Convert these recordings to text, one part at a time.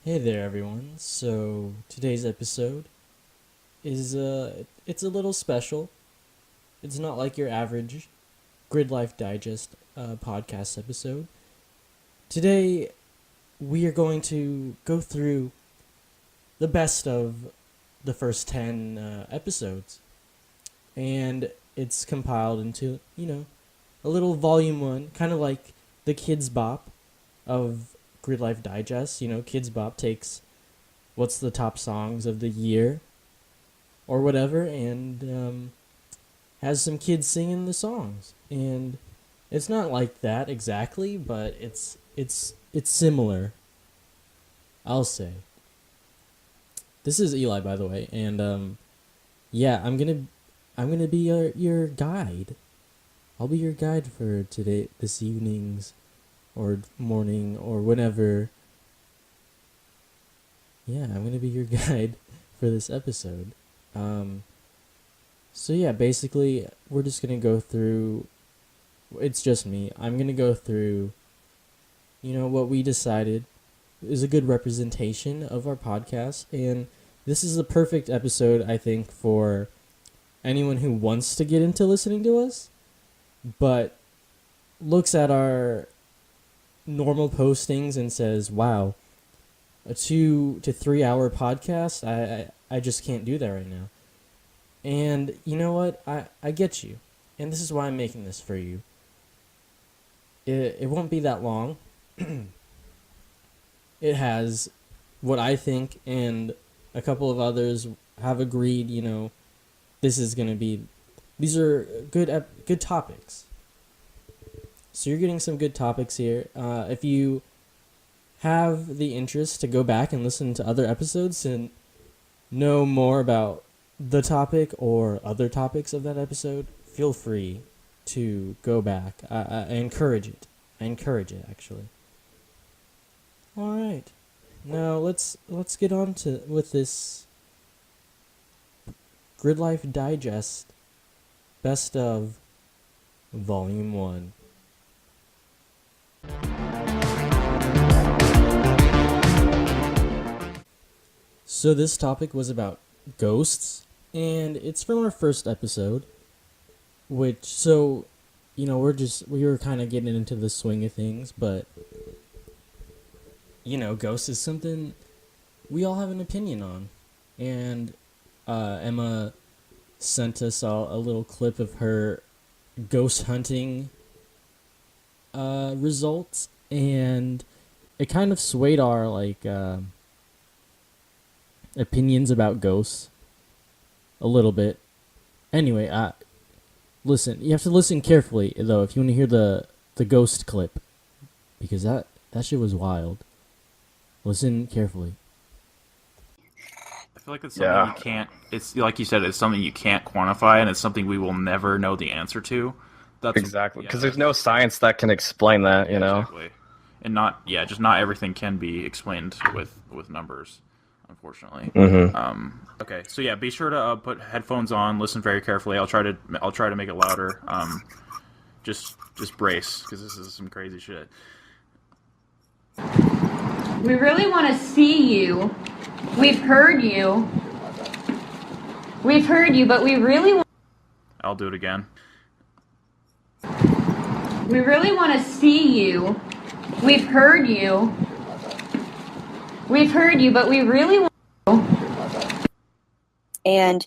Hey there, everyone. So today's episode is it's a little special. It's not like your average Gridlife Digest podcast episode. Today we are going to go through the best of the first 10 episodes, and it's compiled into a little volume one, kind of like the Kids Bop of Gridlife Digest. Kids Bop takes what's the top songs of the year or whatever, and has some kids singing the songs. And it's not like that exactly, but it's similar, I'll say. This is Eli, by the way, and yeah, I'm gonna be your guide. I'll be your guide for this evening's or morning or whenever. Yeah, I'm gonna be your guide for this episode. So yeah, basically, we're just gonna go through. It's just me. I'm gonna go through. What we decided is a good representation of our podcast, and this is the perfect episode, I think, for anyone who wants to get into listening to us, but looks at our normal postings and says, "Wow, a 2 to 3 hour podcast. I just can't do that right now." And you know what? I get you, and this is why I'm making this for you. It won't be that long. It has what I think and a couple of others have agreed. This is gonna be. These are good topics. So you're getting some good topics here. If you have the interest to go back and listen to other episodes and know more about the topic or other topics of that episode, feel free to go back. I encourage it. I encourage it, actually. All right. Now let's get on to with this Gridlife Digest Best of Volume 1. So this topic was about ghosts, and it's from our first episode, we were kind of getting into the swing of things, but ghosts is something we all have an opinion on. And Emma sent us all a little clip of her ghost hunting results, and it kind of swayed our opinions about ghosts a little bit. Anyway, listen. You have to listen carefully though if you want to hear the ghost clip, because that shit was wild. Listen carefully. I feel like it's something you can't. It's like you said. It's something you can't quantify, and it's something we will never know the answer to. That's exactly because there's no science that can explain that. Exactly. And not everything can be explained with numbers, unfortunately. Mm-hmm. Okay, so yeah, be sure to put headphones on. Listen very carefully. I'll try to make it louder. Just brace, because this is some crazy shit. We really want to see you. We've heard you. We've heard you, but we really want... I'll do it again. We really want to see you. We've heard you. We've heard you, but we really want... And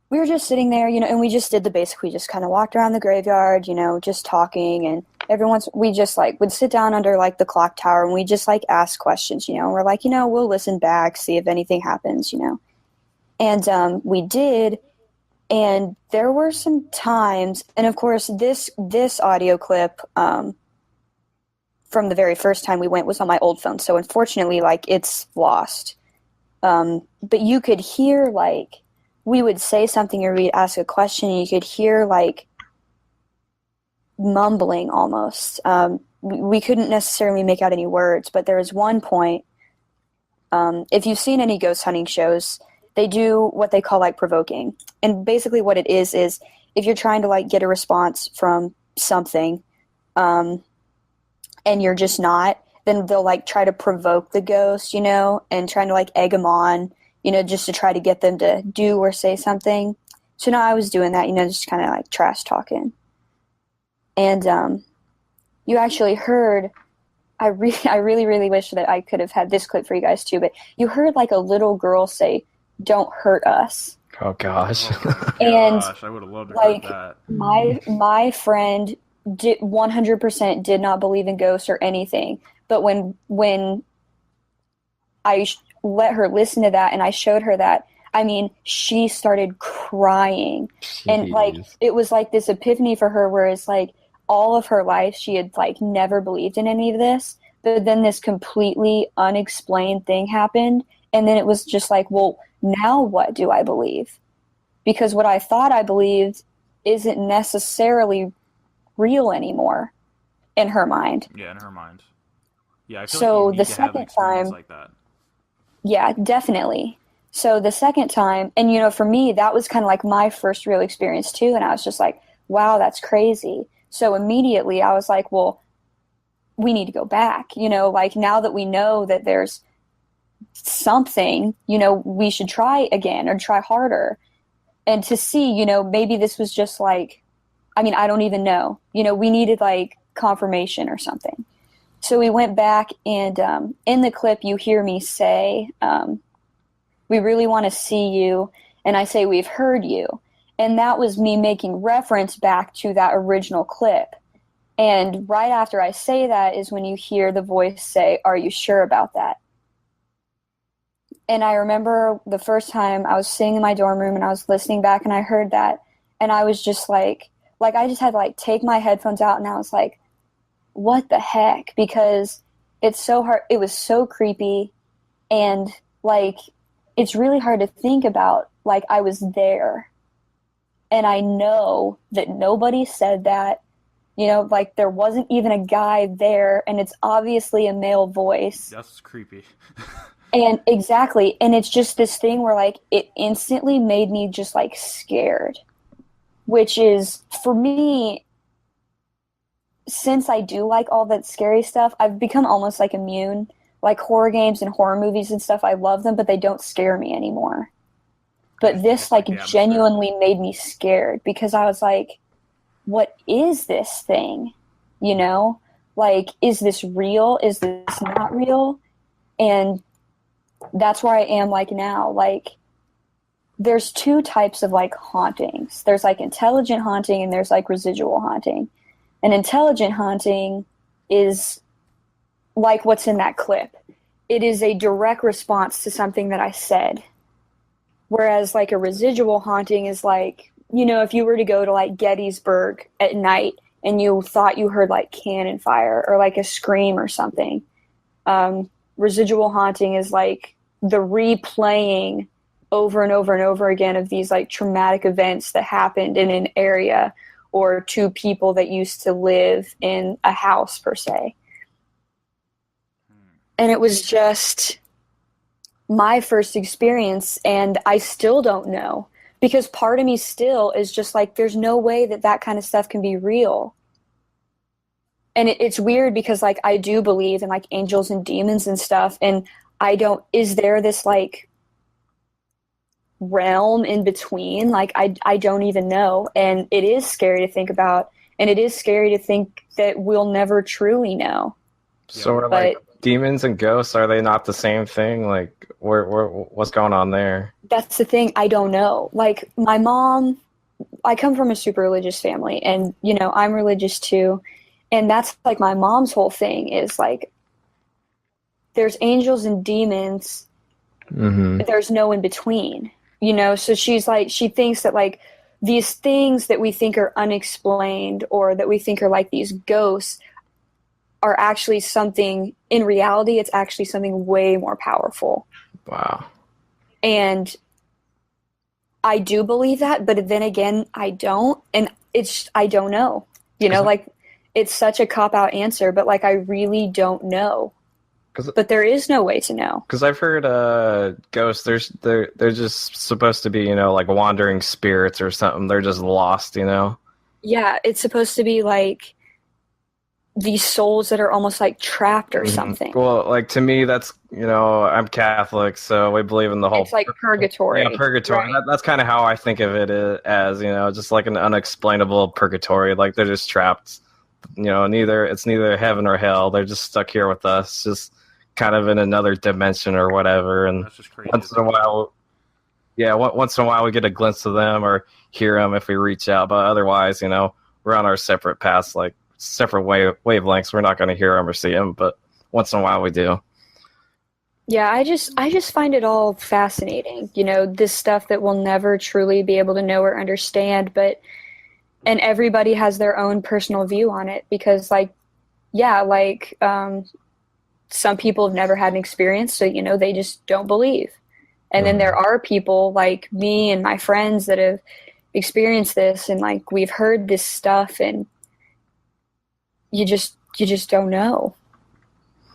we were just sitting there, and we just did the basic. We just kind of walked around the graveyard, just talking. And every once we just would sit down under the clock tower, and we just ask questions. We're we'll listen back, see if anything happens. And we did, and there were some times, and of course this audio clip from the very first time we went was on my old phone, so unfortunately it's lost. But you could hear we would say something or we'd ask a question, and you could hear mumbling almost. We couldn't necessarily make out any words, but there was one point, if you've seen any ghost hunting shows, they do what they call provoking. And basically what it is if you're trying to get a response from something, and you're just not, then they'll like try to provoke the ghost, and trying to like egg them on, just to try to get them to do or say something. So now I was doing that, just kind of like trash talking. And you actually heard, I really, really wish that I could have had this clip for you guys too, but you heard like a little girl say, "Don't hurt us." Oh gosh. Oh my And gosh, I would have loved to like heard that. my friend did 100% did not believe in ghosts or anything, but when I let her listen to that and I showed her that, I mean, she started crying. And like Jeez. it was like this epiphany for her where it's like all of her life she had like never believed in any of this, but then this completely unexplained thing happened, and then it was just like, well, now what do I believe? Because what I thought I believed isn't necessarily real anymore in her mind. Yeah, in her mind. Yeah, I feel So like you the need to have an second experience time- like that. Yeah, definitely. So the second time, and for me, that was kind of like my first real experience too. And I was just like, wow, that's crazy. So immediately I was like, well, we need to go back. Like now that we know that there's something, we should try again or try harder. And to see, maybe this was just like, I mean, I don't even know. We needed like confirmation or something. So we went back, and in the clip, you hear me say, "We really want to see you." And I say, "We've heard you." And that was me making reference back to that original clip. And right after I say that is when you hear the voice say, "Are you sure about that?" And I remember the first time I was sitting in my dorm room and I was listening back and I heard that. And I was just like I just had to like take my headphones out and I was like, what the heck? Because it's so hard. It was so creepy. And like, it's really hard to think about. Like, I was there. And I know that nobody said that. Like there wasn't even a guy there. And it's obviously a male voice. That's creepy. And exactly. And it's just this thing where like it instantly made me just like scared. Which is, for me, since I do like all that scary stuff, I've become almost like immune. Like horror games and horror movies and stuff, I love them, but they don't scare me anymore. But this like genuinely made me scared because I was like, what is this thing? Like, is this real? Is this not real? And that's where I am like now. Like, there's two types of like hauntings. There's like intelligent haunting and there's like residual haunting. An intelligent haunting is like what's in that clip. It is a direct response to something that I said. Whereas like a residual haunting is like, if you were to go to like Gettysburg at night and you thought you heard like cannon fire or like a scream or something. Residual haunting is like the replaying over and over and over again of these like traumatic events that happened in an area or to people that used to live in a house per se. And it was just my first experience, and I still don't know, because part of me still is just like, there's no way that that kind of stuff can be real. And it's weird because like I do believe in like angels and demons and stuff, and is there this like realm in between? Like I don't even know, and it is scary to think about, and it is scary to think that we'll never truly know. So are like demons and ghosts, are they not the same thing? Like what's going on there? That's the thing, I don't know. Like my mom, I come from a super religious family, and I'm religious too, and that's like my mom's whole thing is like there's angels and demons, but there's no in between. So she's like, she thinks that like these things that we think are unexplained or that we think are like these ghosts are actually something, in reality, it's actually something way more powerful. Wow. And I do believe that, but then again, I don't. And I don't know, like it's such a cop-out answer, but like I really don't know. But there is no way to know. Because I've heard ghosts, they're just supposed to be, like wandering spirits or something. They're just lost, Yeah, it's supposed to be like these souls that are almost like trapped or something. Well, like to me, that's I'm Catholic, so we believe in the whole. It's like purgatory. Yeah, purgatory. Right. That's kind of how I think of it as just like an unexplainable purgatory. Like they're just trapped. It's neither heaven or hell. They're just stuck here with us, just kind of in another dimension or whatever. And That's just crazy. once in a while, once in a while we get a glimpse of them or hear them if we reach out. But otherwise, we're on our separate paths, like separate wavelengths. We're not going to hear them or see them, but once in a while we do. Yeah, I just find it all fascinating. This stuff that we'll never truly be able to know or understand, and everybody has their own personal view on it because, some people have never had an experience, so, they just don't believe. And then there are people like me and my friends that have experienced this and, we've heard this stuff and you just don't know.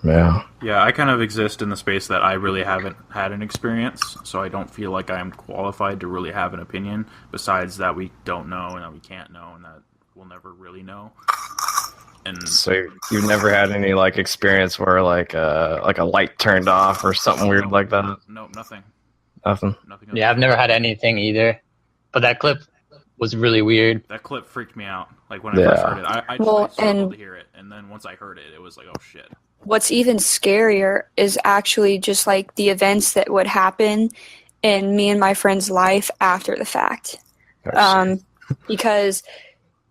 Yeah. Yeah, I kind of exist in the space that I really haven't had an experience, so I don't feel like I am qualified to really have an opinion, besides that we don't know and that we can't know and that we'll never really know. And so you've never had any experience where a light turned off or something weird like that? No, nothing. Nothing. Yeah, I've never had anything either. But that clip was really weird. That clip freaked me out. Like when I first heard it, I struggled to hear it, and then once I heard it, it was like, oh shit. What's even scarier is actually just the events that would happen in me and my friend's life after the fact. Because,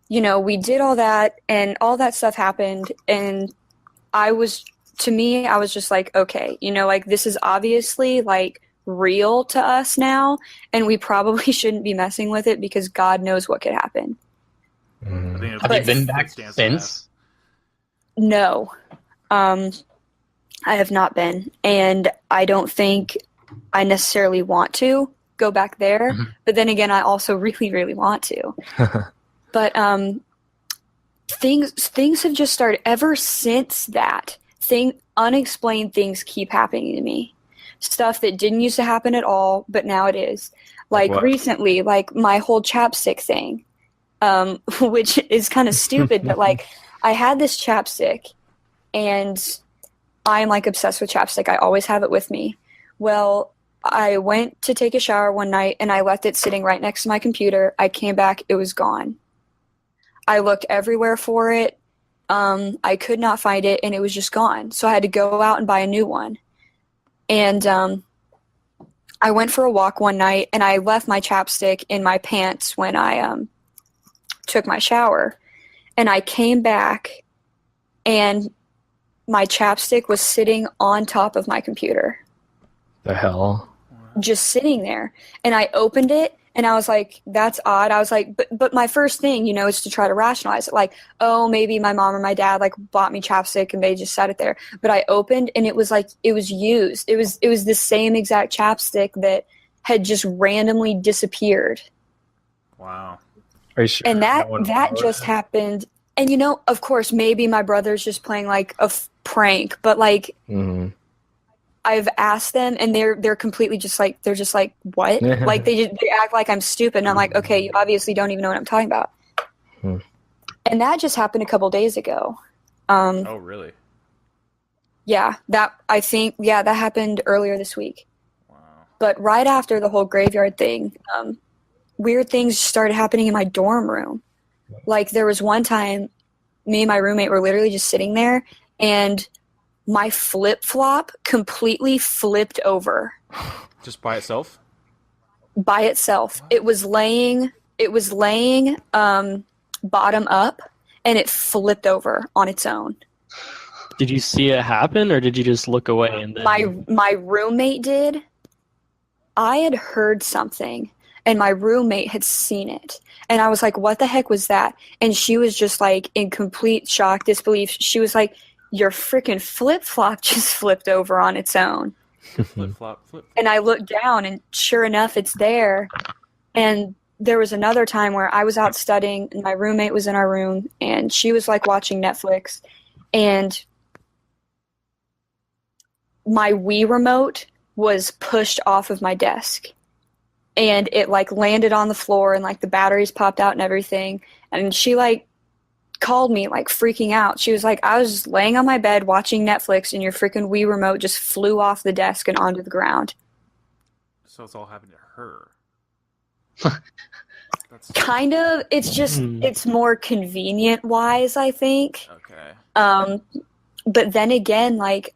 we did all that and all that stuff happened and I was just like, okay, this is obviously real to us now and we probably shouldn't be messing with it because God knows what could happen. Have you been back since? No. I have not been, and I don't think I necessarily want to go back there. Mm-hmm. But then again, I also really, really want to. But things have just started ever since that. Unexplained things keep happening to me. Stuff that didn't used to happen at all, but now it is. Recently, my whole chapstick thing, which is kind of stupid, but I had this chapstick. And I'm obsessed with chapstick. I always have it with me. Well, I went to take a shower one night and I left it sitting right next to my computer. I came back, it was gone. I looked everywhere for it. I could not find it and it was just gone. So I had to go out and buy a new one. And I went for a walk one night and I left my chapstick in my pants when I took my shower. And I came back and my chapstick was sitting on top of my computer. The hell? Just sitting there. And I opened it and I was like, that's odd. I was like, but my first thing, is to try to rationalize it. Oh, maybe my mom or my dad bought me chapstick and they just set it there. But I opened and it was it was used. It was the same exact chapstick that had just randomly disappeared. Wow. Are you sure? And that just happened. And of course, maybe my brother's just playing a prank, but mm-hmm. I've asked them, and they're completely just they're just what? They act like I'm stupid, and I'm like, okay, you obviously don't even know what I'm talking about. And that just happened a couple days ago. Oh, really? Yeah, that happened earlier this week. Wow. But right after the whole graveyard thing, weird things started happening in my dorm room. There was one time, me and my roommate were literally just sitting there, and my flip-flop completely flipped over. Just by itself? By itself. What? It was laying bottom up, and it flipped over on its own. Did you see it happen, or did you just look away and then... My roommate did. I had heard something, and my roommate had seen it. And I was like, what the heck was that? And she was just in complete shock, disbelief. She was like, your freaking flip-flop just flipped over on its own. Flip-flop. And I looked down, and sure enough, it's there. And there was another time where I was out studying, and my roommate was in our room, and she was watching Netflix. And my Wii remote was pushed off of my desk. And it landed on the floor and the batteries popped out and everything. And she called me like freaking out. She was like, I was just laying on my bed watching Netflix and your freaking Wii remote just flew off the desk and onto the ground. So it's all happened to her. That's Kind of. It's just, it's more convenient wise, I think. okay. But then again, like,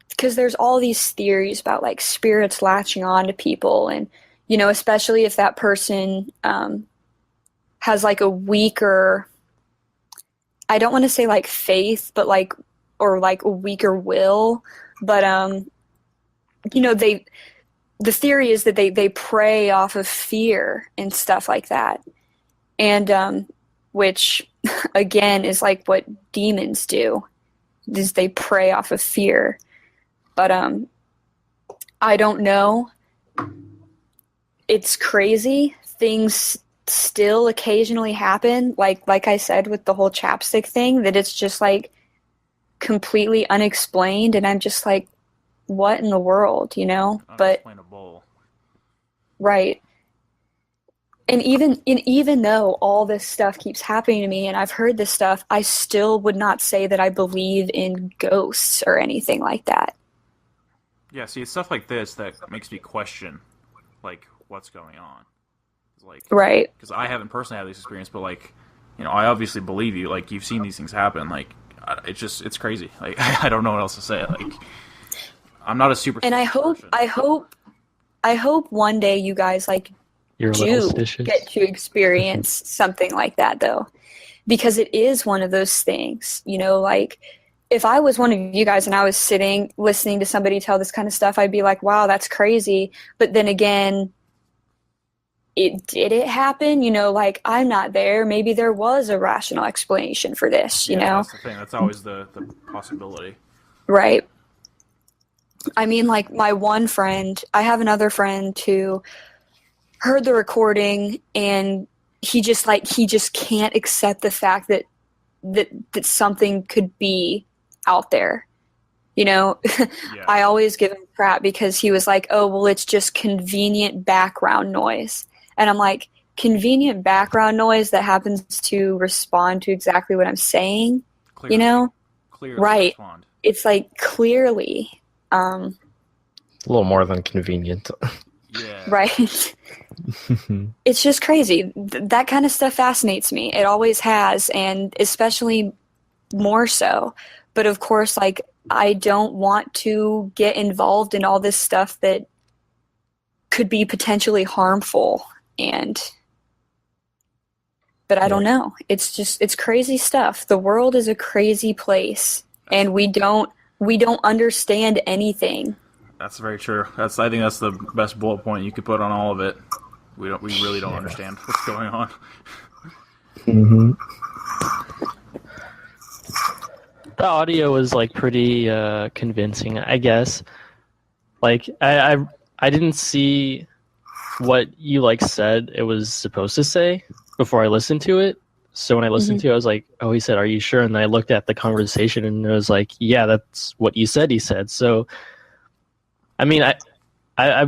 because there's all these theories about like spirits latching on to people, and, you know, especially if that person has like a weaker, I don't want to say like faith, but like, or like a weaker will, but you know, the theory is that they prey off of fear and stuff like that, and which again is like what demons do, is they prey off of fear. But I don't know. It's crazy. Things still occasionally happen, like I said with the whole chapstick thing, that it's just like completely unexplained, and I'm just like, what in the world, you know? But Unexplainable. right. And even though all this stuff keeps happening to me and I've heard this stuff, I still would not say that I believe in ghosts or anything like that. Yeah, see, it's stuff like this that makes me question, like, what's going on. Like, Right. because I haven't personally had this experience, but, like, you know, I obviously believe you. Like, you've seen these things happen. Like, it's crazy. Like, I don't know what else to say. Like, I'm not a super. And I hope one day you guys like You're a do little suspicious. get to experience something like that, though, because it is one of those things, you know, like if I was one of you guys and I was sitting listening to somebody tell this kind of stuff, I'd be like, wow, that's crazy. But then again, did it happen? You know, like, I'm not there. Maybe there was a rational explanation for this, you know? That's the thing. That's always the possibility. Right. I mean, like, my one friend, I have another friend who heard the recording, and he just can't accept the fact that something could be out there. You know, Yeah. I always give him crap because he was like, oh, well, it's just convenient background noise. And I'm like, convenient background noise that happens to respond to exactly what I'm saying, Clearly, you know? clearly Right. respond. It's like clearly, A little more than convenient. Yeah. right? It's just crazy. That kind of stuff fascinates me. It always has, and especially more so. But of course, like, I don't want to get involved in all this stuff that could be potentially harmful. But I don't know. It's crazy stuff. The world is a crazy place, and we don't understand anything. That's very true. I think that's the best bullet point you could put on all of it. We really don't understand what's going on. Mm-hmm. The audio was like pretty convincing, I guess. Like I didn't see what you like said it was supposed to say before I listened to it. So when I listened to it, I was like, "Oh, he said, are you sure?" And then I looked at the conversation, and it was like, "Yeah, that's what you said." He said. So, I mean, I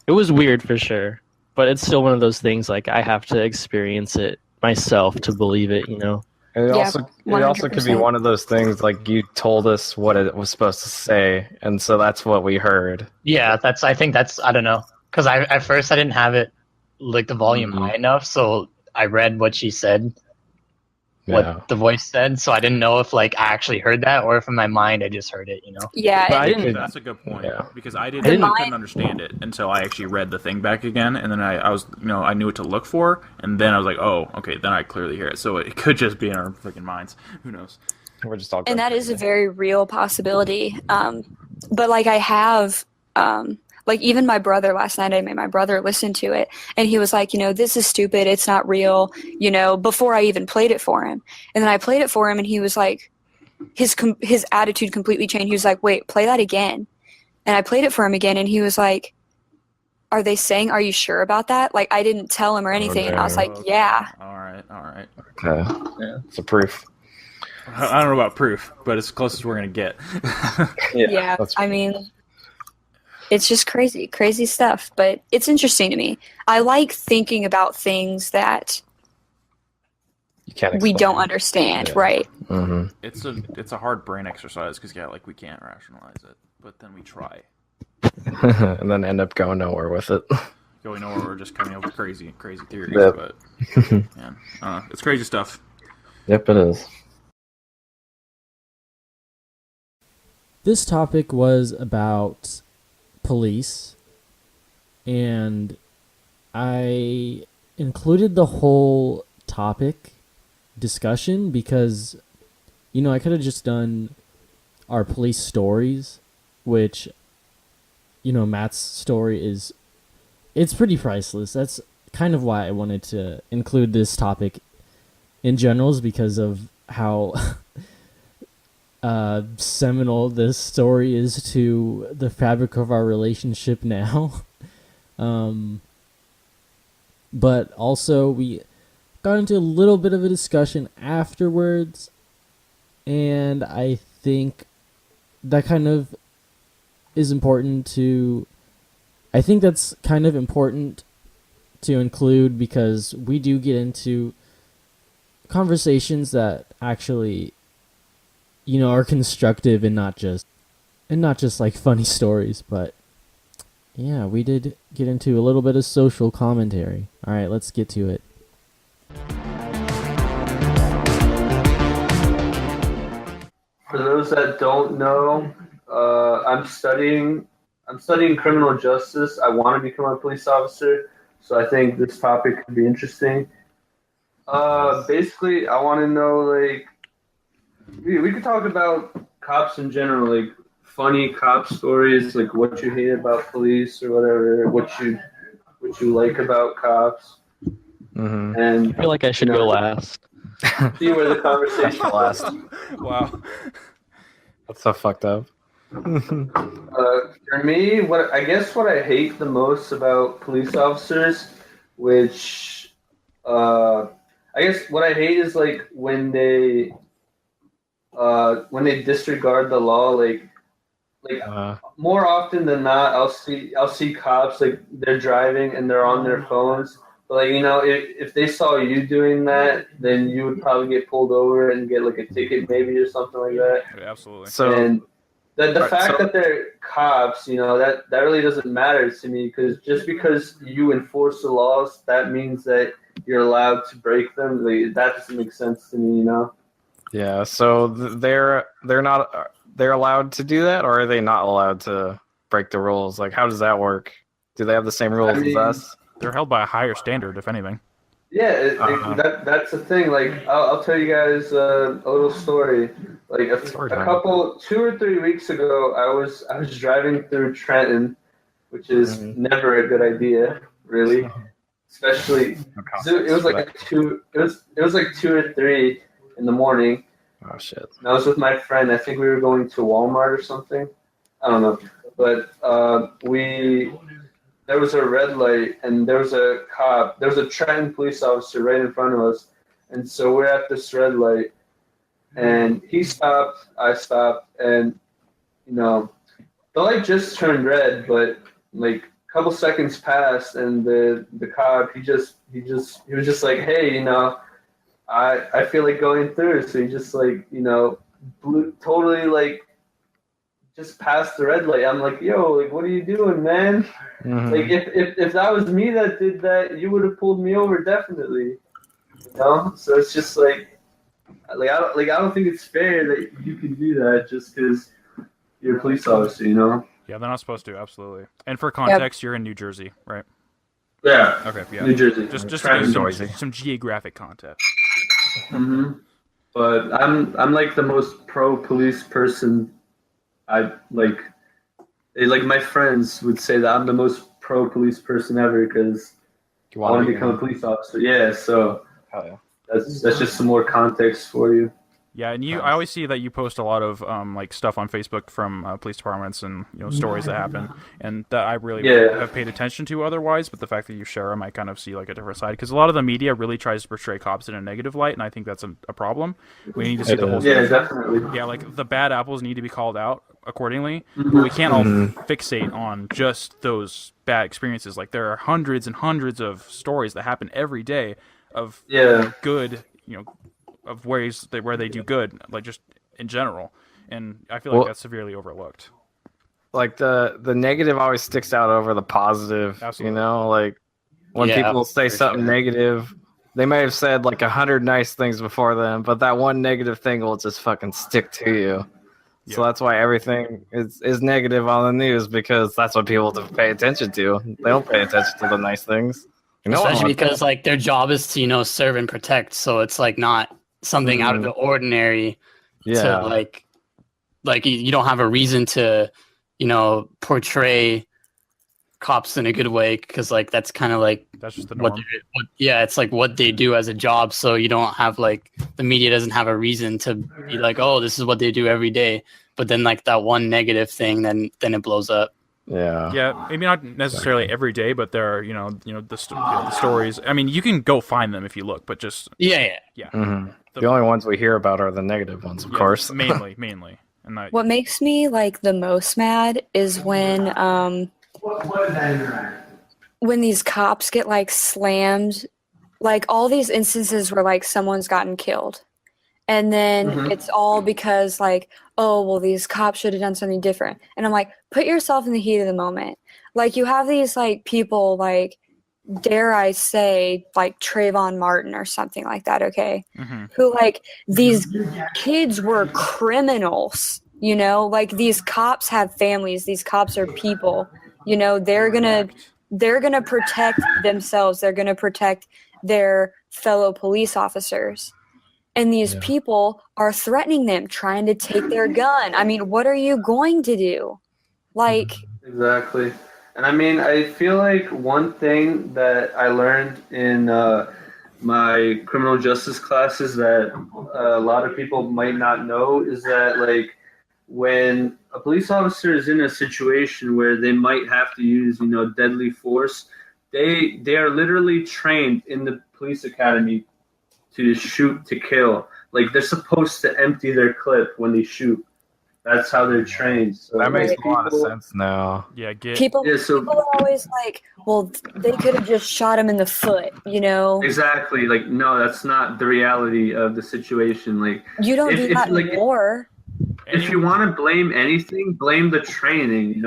it was weird for sure, but it's still one of those things. Like, I have to experience it myself to believe it. You know. And Yeah, it also could be 100%. one of those things like you told us what it was supposed to say, and so that's what we heard. Yeah, I think that's, I don't know. Because at first I didn't have it, like, the volume high enough, so I read what she said, what the voice said, so I didn't know if, like, I actually heard that, or if in my mind I just heard it, you know? Yeah, But I and- didn't. That's a good point, Yeah. because I didn't- couldn't understand it until I actually read the thing back again, and then I was, you know, I knew what to look for, and then I was like, oh, okay, then I clearly hear it. So it could just be in our freaking minds. Who knows? We're just all and that is a very real possibility. But like, I have, like, even my brother last night, I made my brother listen to it, and he was like, you know, this is stupid, it's not real, you know, before I even played it for him. And then I played it for him, and he was like, his attitude completely changed. He was like, wait, play that again. And I played it for him again, and he was like, are they saying, are you sure about that? Like, I didn't tell him or anything, and I was like, Okay. yeah. All right. Okay. Yeah. It's a proof. I don't know about proof, but it's the closest we're gonna get. Yeah, that's I mean, it's just crazy stuff, but it's interesting to me. I like thinking about things that can't we explain. don't understand, right? Mm-hmm. It's a hard brain exercise because we can't rationalize it, but then we try. And then end up going nowhere with it. Going nowhere, we're just coming up with crazy theories. Yep. But yeah, it's crazy stuff. Yep, it is. This topic was about police, and I included the whole topic discussion because, I could have just done our police stories, which, Matt's story it's pretty priceless. That's kind of why I wanted to include this topic in generals, because of how seminal this story is to the fabric of our relationship now. But also we got into a little bit of a discussion afterwards, and I think that kind of is important to... I think that's kind of important to include because we do get into conversations that actually, are constructive and not just like funny stories. But yeah, we did get into a little bit of social commentary. All right, let's get to it. For those that don't know, I'm studying criminal justice. I want to become a police officer, so I think this topic could be interesting. Basically, I want to know, like, we could talk about cops in general, like funny cop stories, like what you hate about police or whatever, what you like about cops. Mm-hmm. And I feel like I should go last. see where the conversation Last. Wow. That's so fucked up. For me, what I hate the most about police officers, which I guess what I hate is like when they disregard the law, like more often than not, I'll see cops, like they're driving and they're on their phones. But like, if they saw you doing that, then you would probably get pulled over and get like a ticket maybe or something like that. Yeah, absolutely. So And the fact that they're cops, that really doesn't matter to me, because just because you enforce the laws, that means that you're allowed to break them. Like, that doesn't make sense to me, yeah, so they're allowed to do that, or are they not allowed to break the rules? Like, how does that work? Do they have the same rules as us? They're held by a higher standard, if anything. Yeah, that's the thing. Like, I'll tell you guys a little story. Like a couple, 2 or 3 weeks ago, I was driving through Trenton, which is never a good idea, really. Especially, it was like 2 or 3 in the morning. Oh shit! And I was with my friend. I think we were going to Walmart or something. I don't know, but there was a red light, and there was a cop. There was a Trenton police officer right in front of us, and so we're at this red light, and he stopped. I stopped, and the light just turned red, but like a couple seconds passed, and the cop he was just like, hey, I feel like going through, so he just like totally like just passed the red light. I'm like, yo, like, what are you doing, man? Mm-hmm. Like, if that was me that did that, you would have pulled me over definitely. So it's just like I don't think it's fair that you can do that just because you're a police officer, Yeah, they're not supposed to. Absolutely. And for context, you're in New Jersey, right? Yeah. Okay. Yeah. New Jersey. Just Trenton, to give some geographic context. Mm-hmm. But I'm like the most pro police person. I like my friends would say that I'm the most pro police person ever because I want to become a police officer. Yeah, so that's just some more context for you. Yeah, and I always see that you post a lot of like stuff on Facebook from police departments and stories that happen, and that I really have paid attention to otherwise. But the fact that you share them, I kind of see like a different side, because a lot of the media really tries to portray cops in a negative light, and I think that's a problem. We need to see the whole spectrum. Yeah, definitely. Yeah, like the bad apples need to be called out accordingly. But we can't all fixate on just those bad experiences. Like there are hundreds and hundreds of stories that happen every day of good of ways where they do good, like just in general. And I feel like that's severely overlooked. Like the negative always sticks out over the positive. Absolutely. Like when people say something negative, they may have said like 100 nice things before them, but that one negative thing will just fucking stick to you. So that's why everything is negative on the news, because that's what people pay attention to. They don't pay attention to the nice things. Especially because like their job is to serve and protect, so it's like not something out of the ordinary. To like you don't have a reason to portray cops in a good way, because like that's kind of like that's just the norm. It's like what they do as a job, so you don't have like the media doesn't have a reason to be like, oh, this is what they do every day. But then like that one negative thing, then it blows up. Yeah, maybe not necessarily every day, but there are the stories. I mean, you can go find them if you look, but just Mm-hmm. The only ones we hear about are the negative ones, of course. mainly. And what makes me like the most mad is when these cops get like slammed, like all these instances where like someone's gotten killed, and then it's all because like, oh well, these cops should have done something different. And I'm like, put yourself in the heat of the moment. Like you have these like people like, dare I say, like Trayvon Martin or something like that, okay? Who like these kids were criminals, like these cops have families, these cops are people, they're gonna protect themselves, they're gonna protect their fellow police officers. And these people are threatening them, trying to take their gun. I mean, what are you going to do? Like exactly. And I mean, I feel like one thing that I learned in my criminal justice classes that a lot of people might not know is that, like, when a police officer is in a situation where they might have to use, deadly force, they are literally trained in the police academy to shoot to kill. Like, they're supposed to empty their clip when they shoot. That's how they're trained. So that makes a lot of sense now. Yeah, people are always like, well, they could have just shot him in the foot, Exactly. Like, no, that's not the reality of the situation. Like, you don't do that in war. If you want to blame anything, blame the training,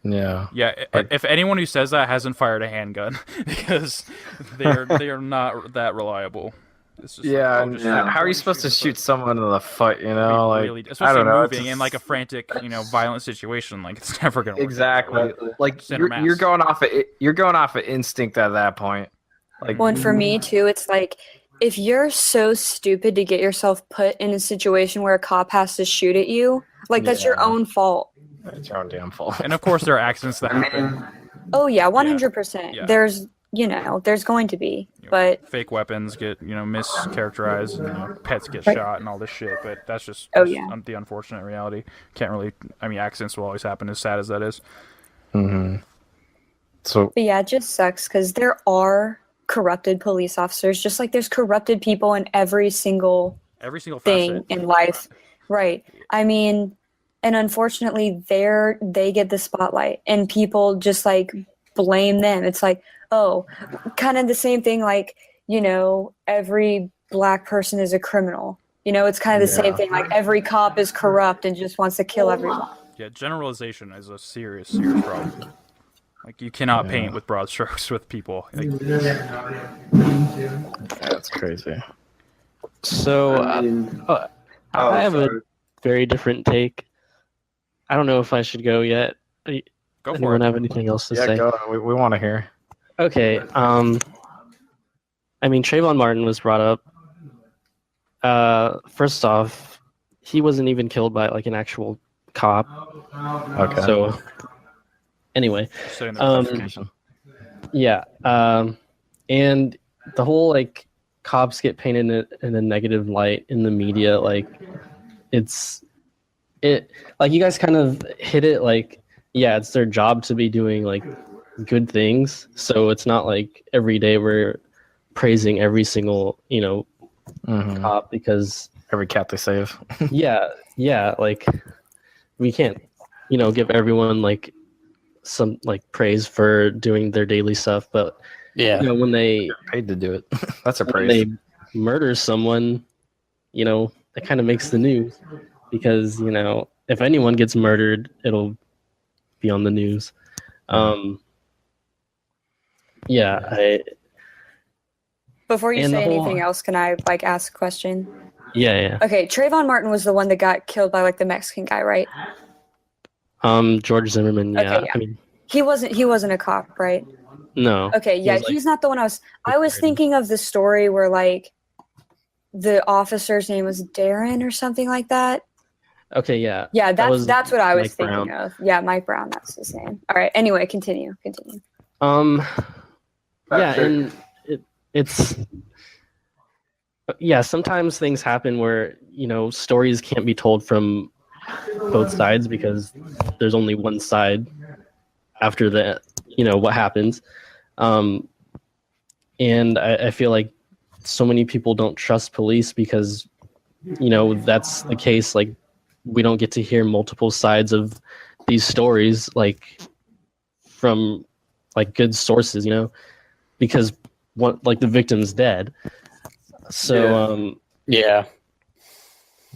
Yeah. If anyone who says that hasn't fired a handgun, because they are not that reliable. It's just how are you supposed to shoot someone in the foot? Really, like, especially I don't know, moving in like a frantic, violent situation. Like, it's never gonna work. Exactly. Like you're going off of instinct at that point. Like, well, and for me too, it's like, if you're so stupid to get yourself put in a situation where a cop has to shoot at you, like that's your own fault. It's your own damn fault. And of course, there are accidents that happen. Oh yeah, 100%. Yeah. There's there's going to be, but fake weapons get mischaracterized, and pets get shot and all this shit. But that's just the unfortunate reality. Can't really. I mean, accidents will always happen, as sad as that is. So. But yeah, it just sucks because there are corrupted police officers, just like there's corrupted people in every single thing in life, right? I mean, and unfortunately, they get the spotlight, and people just like blame them. It's like, oh, kind of the same thing, like, every black person is a criminal. It's kind of the same thing, like every cop is corrupt and just wants to kill everyone. Yeah, generalization is a serious, serious problem. Like, you cannot paint with broad strokes with people. Like, that's crazy. So, I have a very different take. I don't know if I should go yet. Go for it. Anyone have anything else to say? Go. We want to hear. Okay. I mean, Trayvon Martin was brought up. First off, he wasn't even killed by like an actual cop. Okay. So, anyway, yeah. And the whole like cops get painted in a negative light in the media, like like you guys kind of hit it, like, yeah, it's their job to be doing like good things, so it's not like every day we're praising every single cop, because every cat they save. yeah, like we can't give everyone like some like praise for doing their daily stuff, but when they paid to do it, that's a praise. murders someone, it kind of makes the news because, if anyone gets murdered, it'll be on the news. Yeah, Before you And say the whole- anything else, can I ask a question? yeah. Okay, Trayvon Martin was the one that got killed by the Mexican guy, right? George Zimmerman. Yeah, Okay, yeah. He wasn't a cop, right? No. Okay, yeah, he's not the one I was thinking of the story where the officer's name was Darren or something like that. Okay, yeah. Yeah, that's what I was Mike thinking Brown. of. Yeah, Mike Brown, that's his name. All right, anyway, continue. Yeah, and it's sometimes things happen where, stories can't be told from both sides because there's only one side after the, what happens. And I feel like so many people don't trust police because, that's the case. Like, we don't get to hear multiple sides of these stories, from good sources, because the victim's dead. So yeah.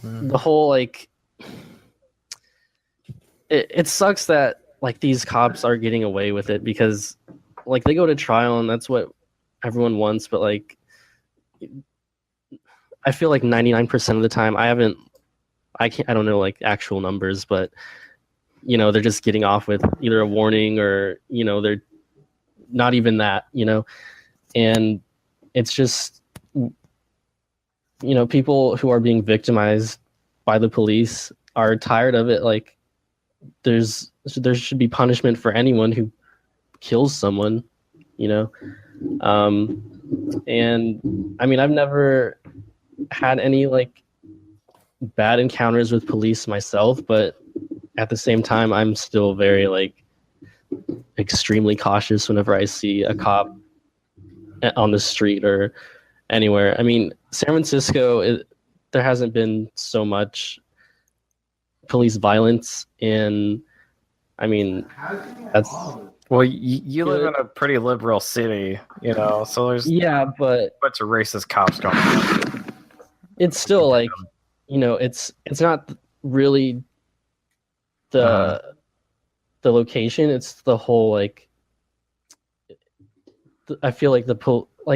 The whole it sucks that these cops are getting away with it because they go to trial and that's what everyone wants, but I feel 99% of the time I don't know actual numbers, but they're just getting off with either a warning or they're not even that, and it's just people who are being victimized by the police are tired of it. There should be punishment for anyone who kills someone, and I mean, I've never had any bad encounters with police myself, but at the same time I'm still very extremely cautious whenever I see a cop on the street or anywhere. I mean, San Francisco, there hasn't been so much police violence, and I mean, that's well, you live in a pretty liberal city, so there's but a bunch of racist cops going on. It's still it's not really the location, it's the whole I feel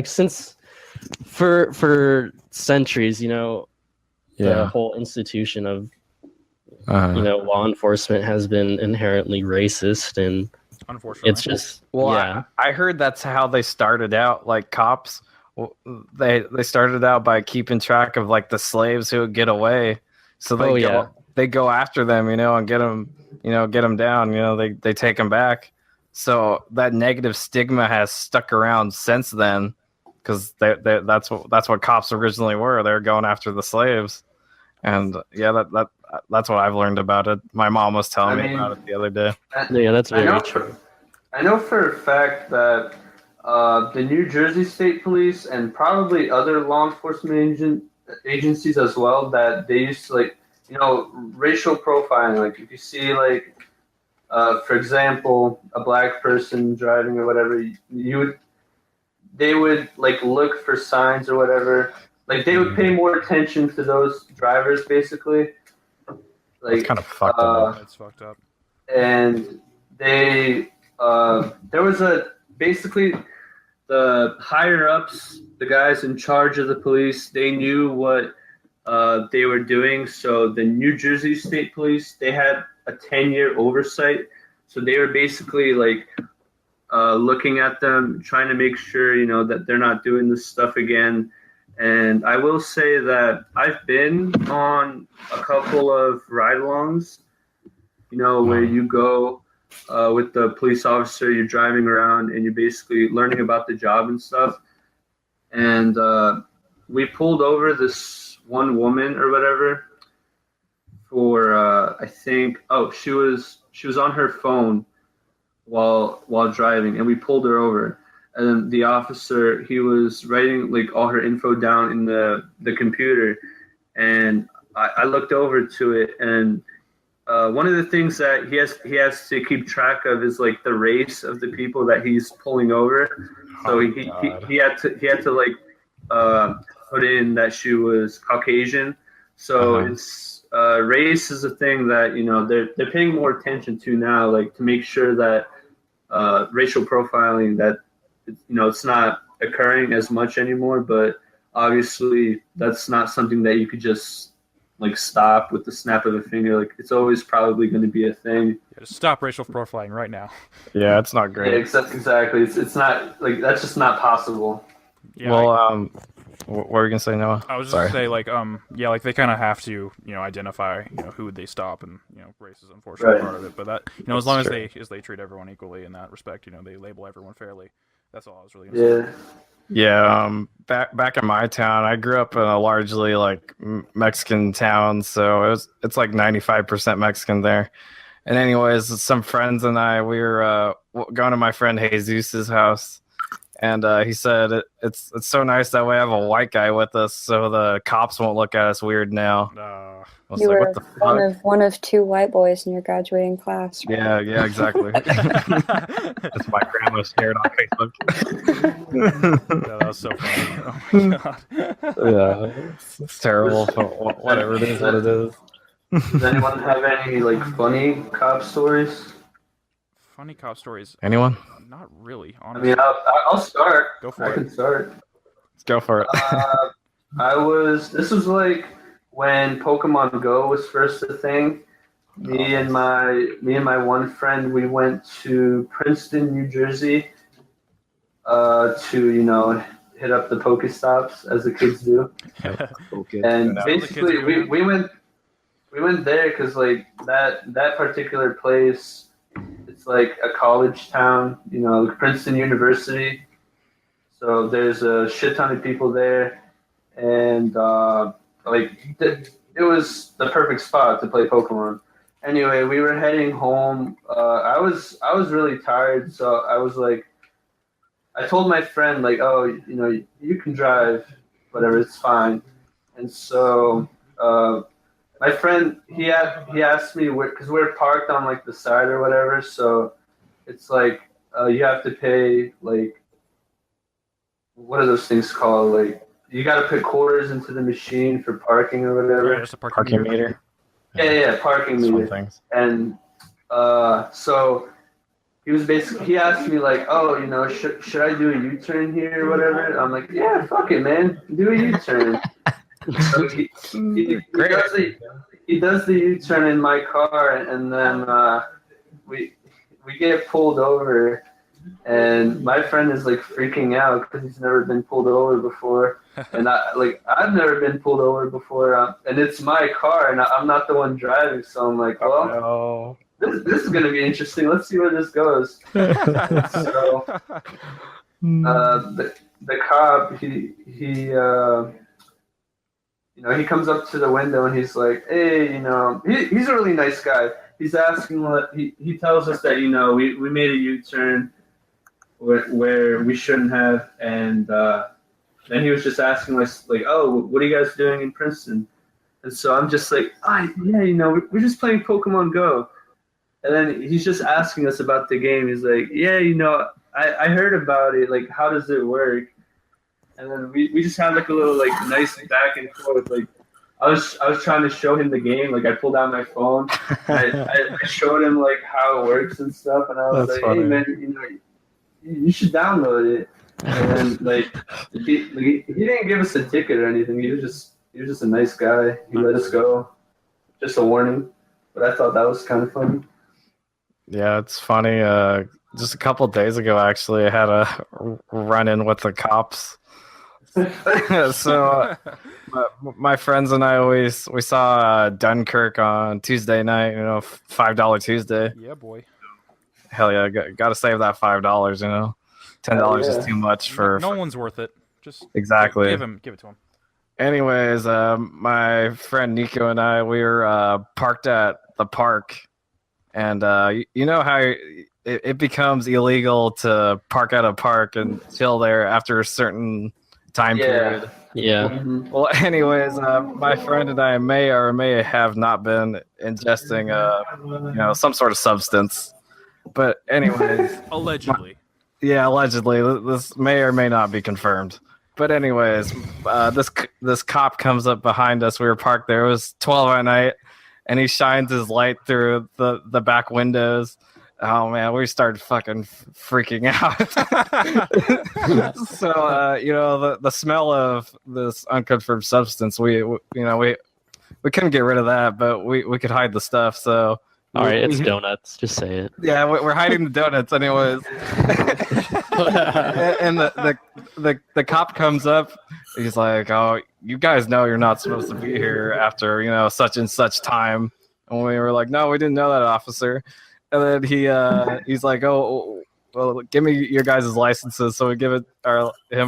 since for centuries, the whole institution of law enforcement has been inherently racist, and unfortunately it's just I heard that's how they started out, cops. They started out by keeping track of the slaves who would get away, so they go after them, and get them down. They take them back. So that negative stigma has stuck around since then, because that's what cops originally were. They're going after the slaves, and that's what I've learned about it. My mom was telling me about it the other day. That's very true. I know for a fact that the New Jersey State Police and probably other law enforcement agencies as well, that they used to racial profiling. If you see for example, a black person driving or whatever, they would look for signs or whatever. They would pay more attention to those drivers, basically. It's kind of fucked up. It's fucked up. And they there was basically the higher ups, the guys in charge of the police, they knew what they were doing. So the New Jersey State Police, they had a 10-year oversight. So they were basically looking at them, trying to make sure, that they're not doing this stuff again. And I will say that I've been on a couple of ride-alongs, where you go with the police officer, you're driving around and you're basically learning about the job and stuff. And we pulled over this one woman or whatever for I think she was on her phone while driving, and we pulled her over. And then the officer, he was writing all her info down in the computer, and I looked over to it, and one of the things that he has to keep track of is the race of the people that he's pulling over. So he had to put in that she was Caucasian. So it's race is a thing that they're paying more attention to now, like to make sure that racial profiling that it's not occurring as much anymore. But obviously, that's not something that you could just like stop with the snap of a finger. Like it's always probably going to be a thing. Yeah, just stop racial profiling right now. Yeah, it's not great. Yeah, exactly. It's not like that's just not possible. Yeah, well, what were you gonna say, Noah? I was just gonna say like yeah, like they kind of have to identify who would they stop, and race is unfortunately part of it. But that as long as they treat everyone equally in that respect, they label everyone fairly. That's all I was really gonna say. Yeah, back in my town, I grew up in a largely like Mexican town, so it's like 95% Mexican there. And anyways, some friends and I, we were going to my friend Jesus's house, and he said it's so nice that we have a white guy with us, so the cops won't look at us weird now. You were one of two white boys in your graduating class, right? Yeah, exactly. That's my grandma shared on Facebook. That was so funny. Oh my god. Yeah, it's terrible. Whatever it is, what it is. Does anyone have any like funny cop stories? Funny cop stories? Anyone? Not really, honestly. I mean, I'll start. Go for it. I can start. Let's go for it. This was like when Pokemon Go was first a thing. Me and my one friend, we went to Princeton, New Jersey, to hit up the Pokestops as the kids do. And basically, we went there because like that particular place, it's like a college town, Princeton University. So there's a shit ton of people there, and it was the perfect spot to play Pokemon. Anyway, we were heading home. I was really tired, so I was like, I told my friend like, oh, you can drive, whatever, it's fine. And so my friend he asked me because we're parked on like the side or whatever, so it's like you have to pay like, what are those things called? Like you got to put quarters into the machine for parking or whatever. Yeah, just a parking meter. Yeah, parking meter. And so he asked me like, oh, should I do a U-turn here or whatever? I'm like, yeah, fuck it, man, do a U-turn. So he does the U-turn in my car, and then we get pulled over, and my friend is like freaking out because he's never been pulled over before, and I've never been pulled over before, and it's my car, and I'm not the one driving, so I'm like, well, this is gonna be interesting. Let's see where this goes. So the cop he comes up to the window and he's like, hey, he's a really nice guy. He's asking he tells us that, we made a U-turn where we shouldn't have. And then he was just asking us like, oh, what are you guys doing in Princeton? And so I'm just like, yeah, we're just playing Pokemon Go. And then he's just asking us about the game. He's like, yeah, I heard about it. Like, how does it work? And then we just had like a little like nice back and forth. Like I was trying to show him the game. Like I pulled out my phone. I showed him like how it works and stuff. And I was like, funny. Hey man, you should download it. And then like he didn't give us a ticket or anything. He was just a nice guy. He let us go. Just a warning. But I thought that was kind of funny. Yeah, it's funny. Just a couple of days ago, actually, I had a run-in with the cops. So my friends and I we saw Dunkirk on Tuesday night. $5 Tuesday. Yeah, boy. Hell yeah, got to save that $5. $10 is too much for. No one's worth it. Just exactly. Give it to him. Anyways, my friend Nico and I, we were parked at the park, and you know how it becomes illegal to park at a park and chill there after a certain time period. Yeah. Mm-hmm. Well, anyways, my friend and I may or may have not been ingesting, some sort of substance. But anyways, allegedly. Allegedly. This may or may not be confirmed. But anyways, this cop comes up behind us. We were parked there. It was 12 at night, and he shines his light through the back windows. Oh man, we started fucking freaking out. So the smell of this unconfirmed substance, we couldn't get rid of that, but we could hide the stuff. So all right, it's donuts. Just say it. Yeah, we're hiding the donuts anyways. And the cop comes up. He's like, "Oh, you guys know you're not supposed to be here after such and such time." And we were like, "No, we didn't know that, officer." And then he's like, "Oh, well, give me your guys' licenses." So we give him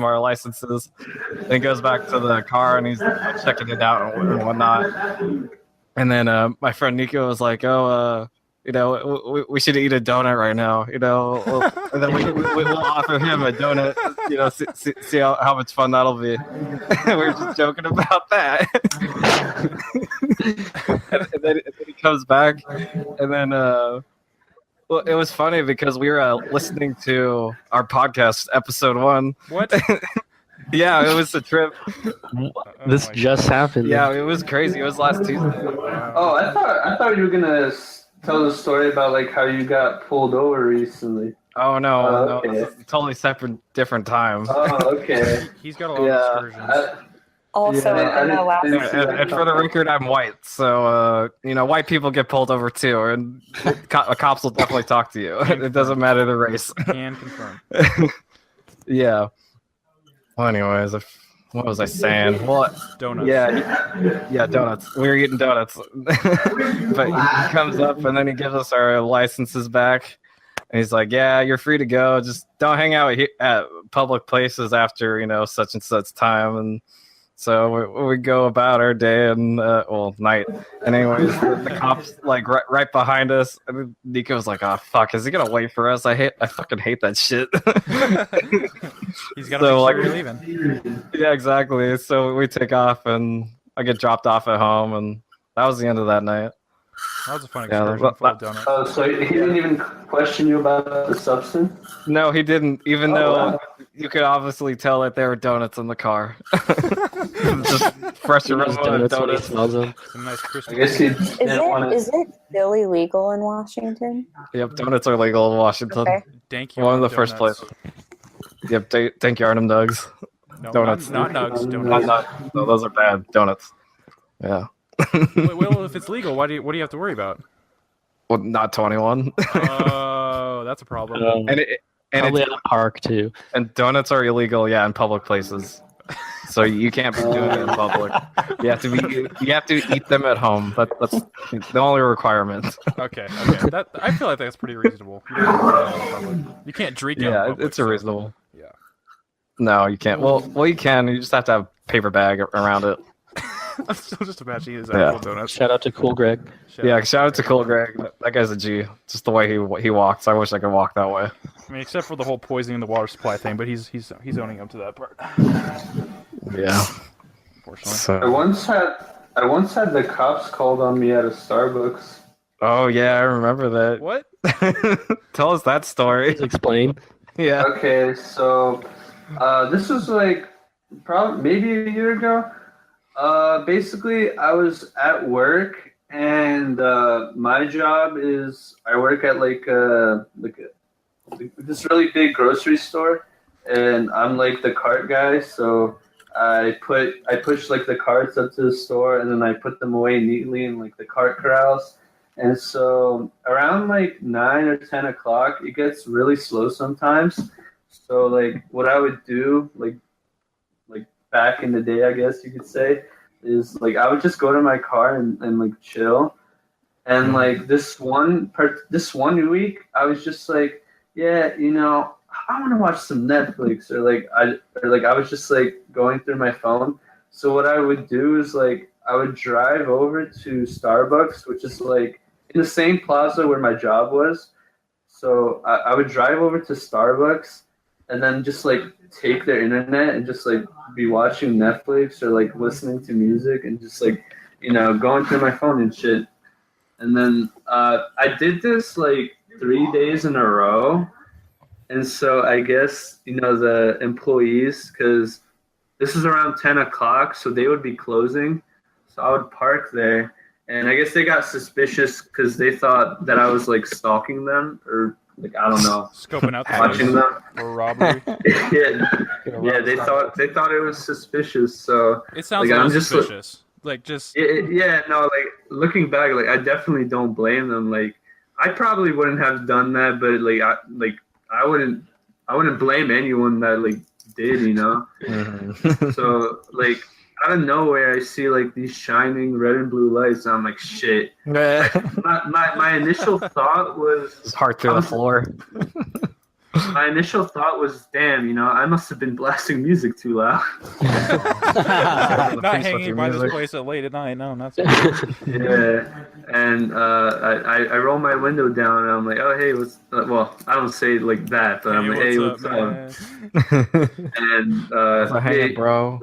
our licenses. Then he goes back to the car and he's checking it out and whatnot. And then my friend Nico was like, "Oh, we should eat a donut right now, and then we'll offer him a donut, see how much fun that'll be." We're just joking about that. and then he comes back, and then well, it was funny because we were listening to our podcast episode 1. What? Yeah, it was a trip. This just happened. Yeah, it was crazy. It was last Tuesday. Oh, I thought you were gonna tell the story about like how you got pulled over recently. Oh no, okay. No, it's a totally separate, different time. Oh, okay. He's got a lot of excursions. Also, in the last And for the record, I'm white, so white people get pulled over too, and cops will definitely talk to you. It doesn't matter the race. Can confirm. Yeah. Well, anyways, what was I saying? Well, Donuts. Yeah, donuts. We were eating donuts, but he comes up and then he gives us our licenses back, and he's like, "Yeah, you're free to go. Just don't hang out at public places after such and such time." And so we go about our day and night. And anyways, the cops like right behind us. And Nico's like, "Oh fuck, is he gonna wait for us? I fucking hate that shit." He's gotta make sure you're leaving. Yeah, exactly. So we take off, and I get dropped off at home, and that was the end of that night. That was a fun excursion full of donuts. Oh, so he didn't even question you about the substance? No, he didn't. Even though you could obviously tell that there were donuts in the car. Just fresh aroma donuts. Smells them. Some nice crispy. I guess he Is it still illegal in Washington? Yep, donuts are legal in Washington. Okay. Thank you. One of the first places. Yep, thank you, Arnhem Nugs. No, Donuts. Not nugs. Donuts. No, those are bad. Donuts. Yeah. Well, if it's legal, what do you have to worry about? Well, not 21. Oh, that's a problem. and Probably it's at a park too. And donuts are illegal, in public places. So you can't be doing it in public. You have to eat them at home. That's the only requirement. Okay. I feel like that's pretty reasonable. You can't drink it. Yeah, in public, it's reasonable. Yeah. No, you can't. Well, you can. You just have to have a paper bag around it. I'm still just imagining his actual donuts. Shout out to Cool Greg. Shout out to Cool Greg. That guy's a G. Just the way he walks. I wish I could walk that way. I mean, except for the whole poisoning the water supply thing, but he's owning up to that part. Yeah. Unfortunately. So. I once had the cops called on me at a Starbucks. Oh yeah, I remember that. What? Tell us that story. Please explain. Yeah. Okay, so this was like probably maybe a year ago. Basically, I was at work, and my job is I work at this really big grocery store, and I'm like the cart guy. So I push like the carts up to the store, and then I put them away neatly in like the cart corrals. And so around like 9 or 10 o'clock, it gets really slow sometimes. So like what I would do, like back in the day, I guess you could say, is like I would just go to my car and like chill. And like this one week, I was just like, yeah, I want to watch some Netflix, or I was just like going through my phone. So what I would do is like I would drive over to Starbucks, which is like in the same plaza where my job was. So I would drive over to Starbucks and then just like take their internet and just like be watching Netflix or like listening to music and just like, going through my phone and shit. And then I did this like 3 days in a row. And so I guess, the employees, because this is around 10 o'clock, so they would be closing. So I would park there, and I guess they got suspicious because they thought that I was like stalking them, or like I don't know, Scoping out the watching place them. for robbery. yeah. They thought it was suspicious. So It sounds like, a I'm little just suspicious. Like just yeah, no, like looking back, like I definitely don't blame them. Like I probably wouldn't have done that, but I wouldn't blame anyone that like did, you know. So like out of nowhere, I see like these shining red and blue lights, and I'm like, shit. My initial thought was His heart through the floor. My initial thought was, damn, you know, I must have been blasting music too loud. not hanging by this place at late at night. No, not so. Yeah, and I roll my window down, and I'm like, oh hey, what's well, I don't say it like that, but I'm like, hey, what's up? And hey, bro.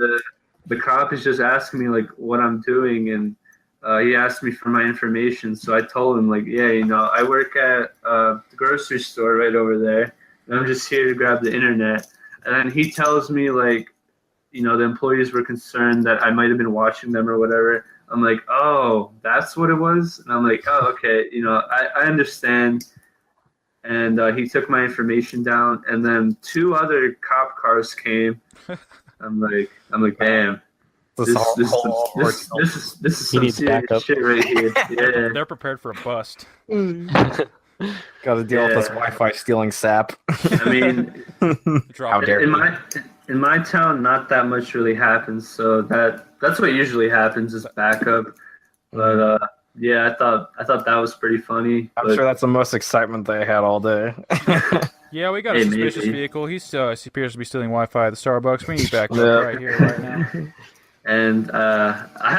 The cop is just asking me like what I'm doing, and he asked me for my information. So I told him like, yeah, you know, I work at the grocery store right over there, and I'm just here to grab the internet. And then he tells me like, you know, the employees were concerned that I might have been watching them or whatever. I'm like, oh, that's what it was. And I'm like, oh, okay, you know, I understand. And he took my information down, and then 2 other cop cars came. I'm like, damn. This is some serious shit right here. Yeah. They're prepared for a bust. Got to deal with this Wi-Fi stealing sap. I mean, how dare in my town, not that much really happens. So that's what usually happens is backup. But yeah, I thought that was pretty funny. I'm sure that's the most excitement they had all day. Yeah, we got a suspicious vehicle. He appears to be stealing Wi-Fi at the Starbucks. We need backup right here, right now. And I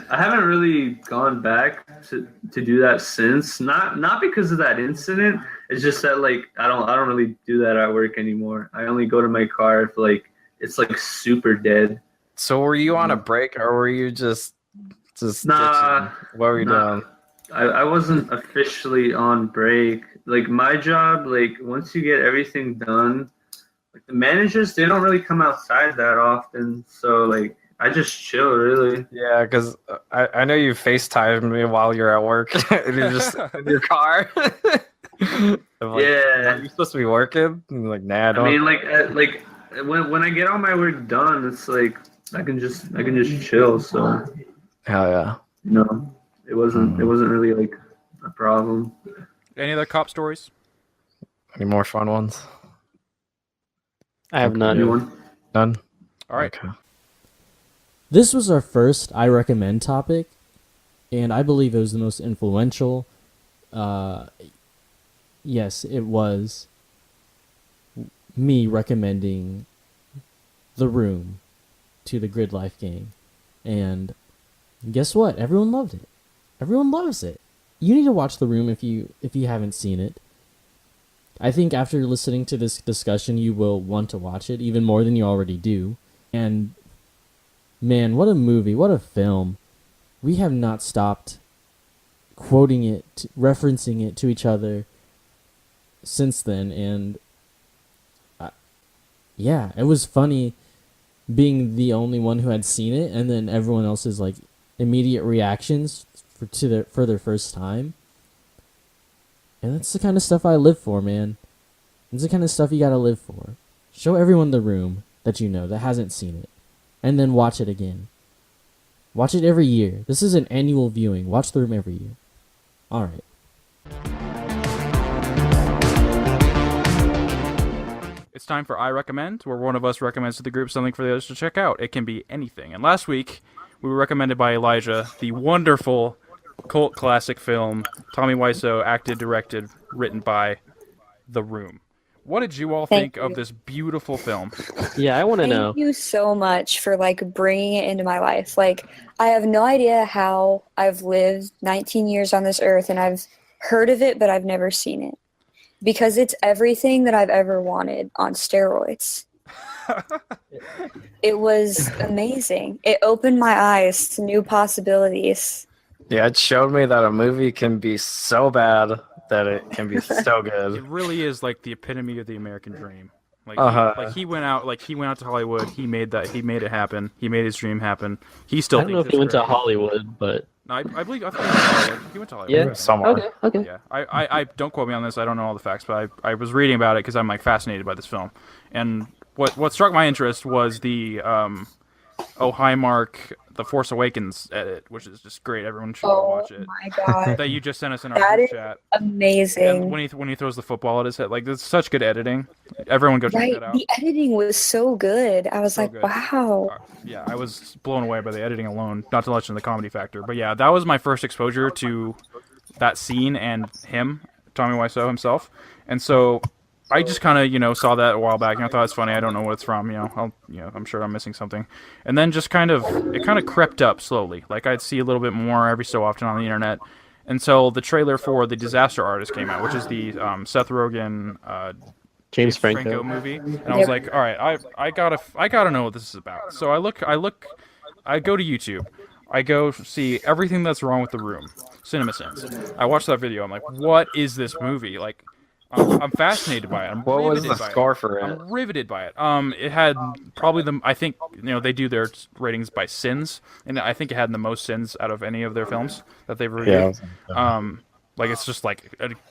haven't really gone back to do that since. Not because of that incident. It's just that like I don't really do that at work anymore. I only go to my car if like it's like super dead. So were you on a break, or were you just nah? What were you doing? I wasn't officially on break. Like my job, like once you get everything done, like the managers, they don't really come outside that often. So like I just chill, really. Yeah, because I know you FaceTimed me while you're at work. And you're just in your car. Like, yeah. Are you supposed to be working? And like, nah, I don't. I mean, like when I get all my work done, it's like I can just chill. So. Hell yeah. No, it wasn't really like a problem. Any other cop stories? Any more fun ones? I have none. Anyone? None? All right. Okay. This was our first I recommend topic, and I believe it was the most influential. Yes, it was me recommending The Room to the Gridlife gang. And guess what? Everyone loved it. Everyone loves it. You need to watch The Room if you haven't seen it. I think after listening to this discussion, you will want to watch it even more than you already do. And man, what a movie, what a film. We have not stopped quoting it, referencing it to each other since then. And yeah, it was funny being the only one who had seen it, and then everyone else's like immediate reactions for their first time. And that's the kind of stuff I live for, man. It's the kind of stuff you gotta live for. Show everyone The Room that you know that hasn't seen it, and then watch it again. Watch it every year. This is an annual viewing. Watch The Room every year. All right. It's time for I Recommend, where one of us recommends to the group something for the others to check out. It can be anything. And last week, we were recommended by Elijah the wonderful cult classic film, Tommy Wiseau, acted, directed, written by The Room. What did you all think of this beautiful film? Yeah, I want to know. Thank you so much for like bringing it into my life. Like, I have no idea how I've lived 19 years on this earth and I've heard of it, but I've never seen it. Because it's everything that I've ever wanted on steroids. It was amazing. It opened my eyes to new possibilities. Yeah, it showed me that a movie can be so bad that it can be so good. It really is like the epitome of the American dream. Like Uh-huh. he went out to Hollywood. He made it happen. He made his dream happen. He still I don't know thinks if he it's went to great. Hollywood, but No, I believe I think he went to Hollywood. He went to Hollywood. yeah. Somewhere. Okay. Yeah, I don't quote me on this. I don't know all the facts, but I was reading about it because I'm like fascinated by this film. And what struck my interest was the Oh Hi Mark, The Force Awakens edit, which is just great. Everyone should go watch it. My God, That you just sent us in our that group is chat. amazing. And when he throws the football at his head, like it's such good editing. Everyone go check Right, that out. the editing was so good. I was So like, good. wow. Yeah, I was blown away by the editing alone. Not to mention the comedy factor, but yeah, that was my first exposure to that scene and him, Tommy Wiseau himself. And so I just kind of saw that a while back, and I thought it's funny. I don't know what it's from. I'm sure I'm missing something. And then just it kind of crept up slowly. Like I'd see a little bit more every so often on the internet. And so the trailer for The Disaster Artist came out, which is the Seth Rogen James Franco movie, and I was like, all right, I gotta know what this is about. So I go to YouTube, I go see everything that's wrong with The Room, CinemaSins. I watched that video. I'm like, what is this movie? Like, I'm fascinated by it. What was the score for it? I'm riveted by it. It had probably I think they do their ratings by sins, and I think it had the most sins out of any of their films that they've reviewed. Yeah. Like it's just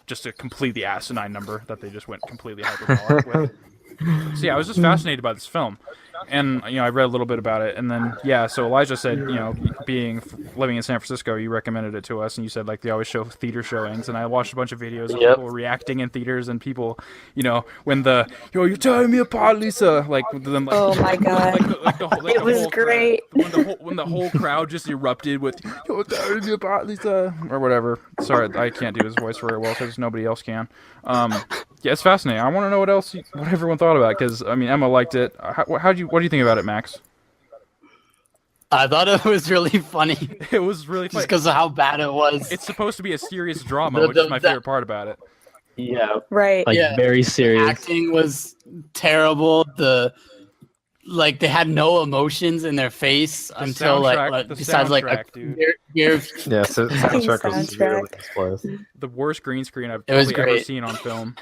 just a completely asinine number that they just went completely hyperbolic with. So yeah, I was just fascinated by this film, and I read a little bit about it, and then so Elijah said, living in San Francisco, you recommended it to us, and you said like they always show theater showings, and I watched a bunch of videos of people reacting in theaters, and people, when you're tearing me apart, Lisa, like them, like, Oh my God, it was great. When the whole crowd just erupted with "You're tearing me apart, Lisa" or whatever. Sorry, I can't do his voice very well because nobody else can. Yeah, it's fascinating. I want to know what everyone thought about it, because Emma liked it. What do you think about it, Max? I thought it was really funny. It was really funny just because of how bad it was. It's supposed to be a serious drama, which is my favorite part about it. Yeah, right. Very serious. The acting was terrible. They had no emotions in their face until besides so the soundtrack was really displaced. The worst green screen I've ever seen on film.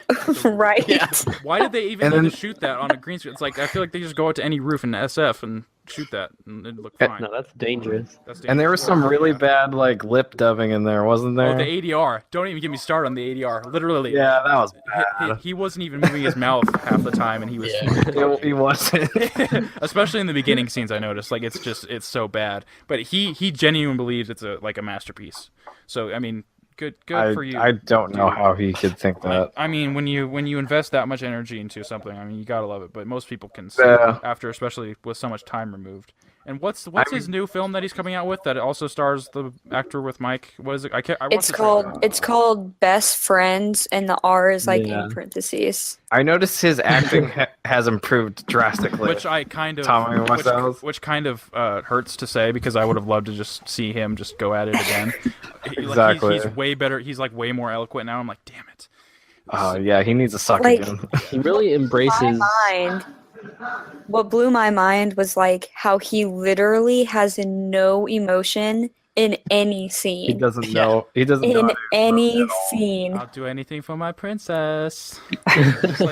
Right. Yeah. Why did they even need to shoot that on a green screen? It's like I feel like they just go out to any roof in SF and shoot that and it'd look fine. No, that's dangerous. And there was some really bad lip dubbing in there, wasn't there? Oh, the ADR. Don't even get me started on the ADR. Literally. Yeah, that was bad. He wasn't even moving his mouth half the time, and he was. He wasn't. Especially in the beginning scenes, I noticed. Like it's so bad, but he genuinely believes it's a masterpiece. So good for you. I don't know how he could think that. When you invest that much energy into something, you gotta love it. But most people can see after, especially with so much time removed. And what's his new film that he's coming out with that also stars the actor with Mike? What is it? It's called Best Friends, and the R is in parentheses. I noticed his acting has improved drastically, which I kind of which kind of hurts to say, because I would have loved to just see him just go at it again. Exactly. He's way better. He's way more eloquent now. I'm like, damn it. Oh yeah, he needs a suck again. He really embraces. What blew my mind was how he literally has no emotion in any scene. He doesn't know. He doesn't know in any scene. I'll do anything for my princess. It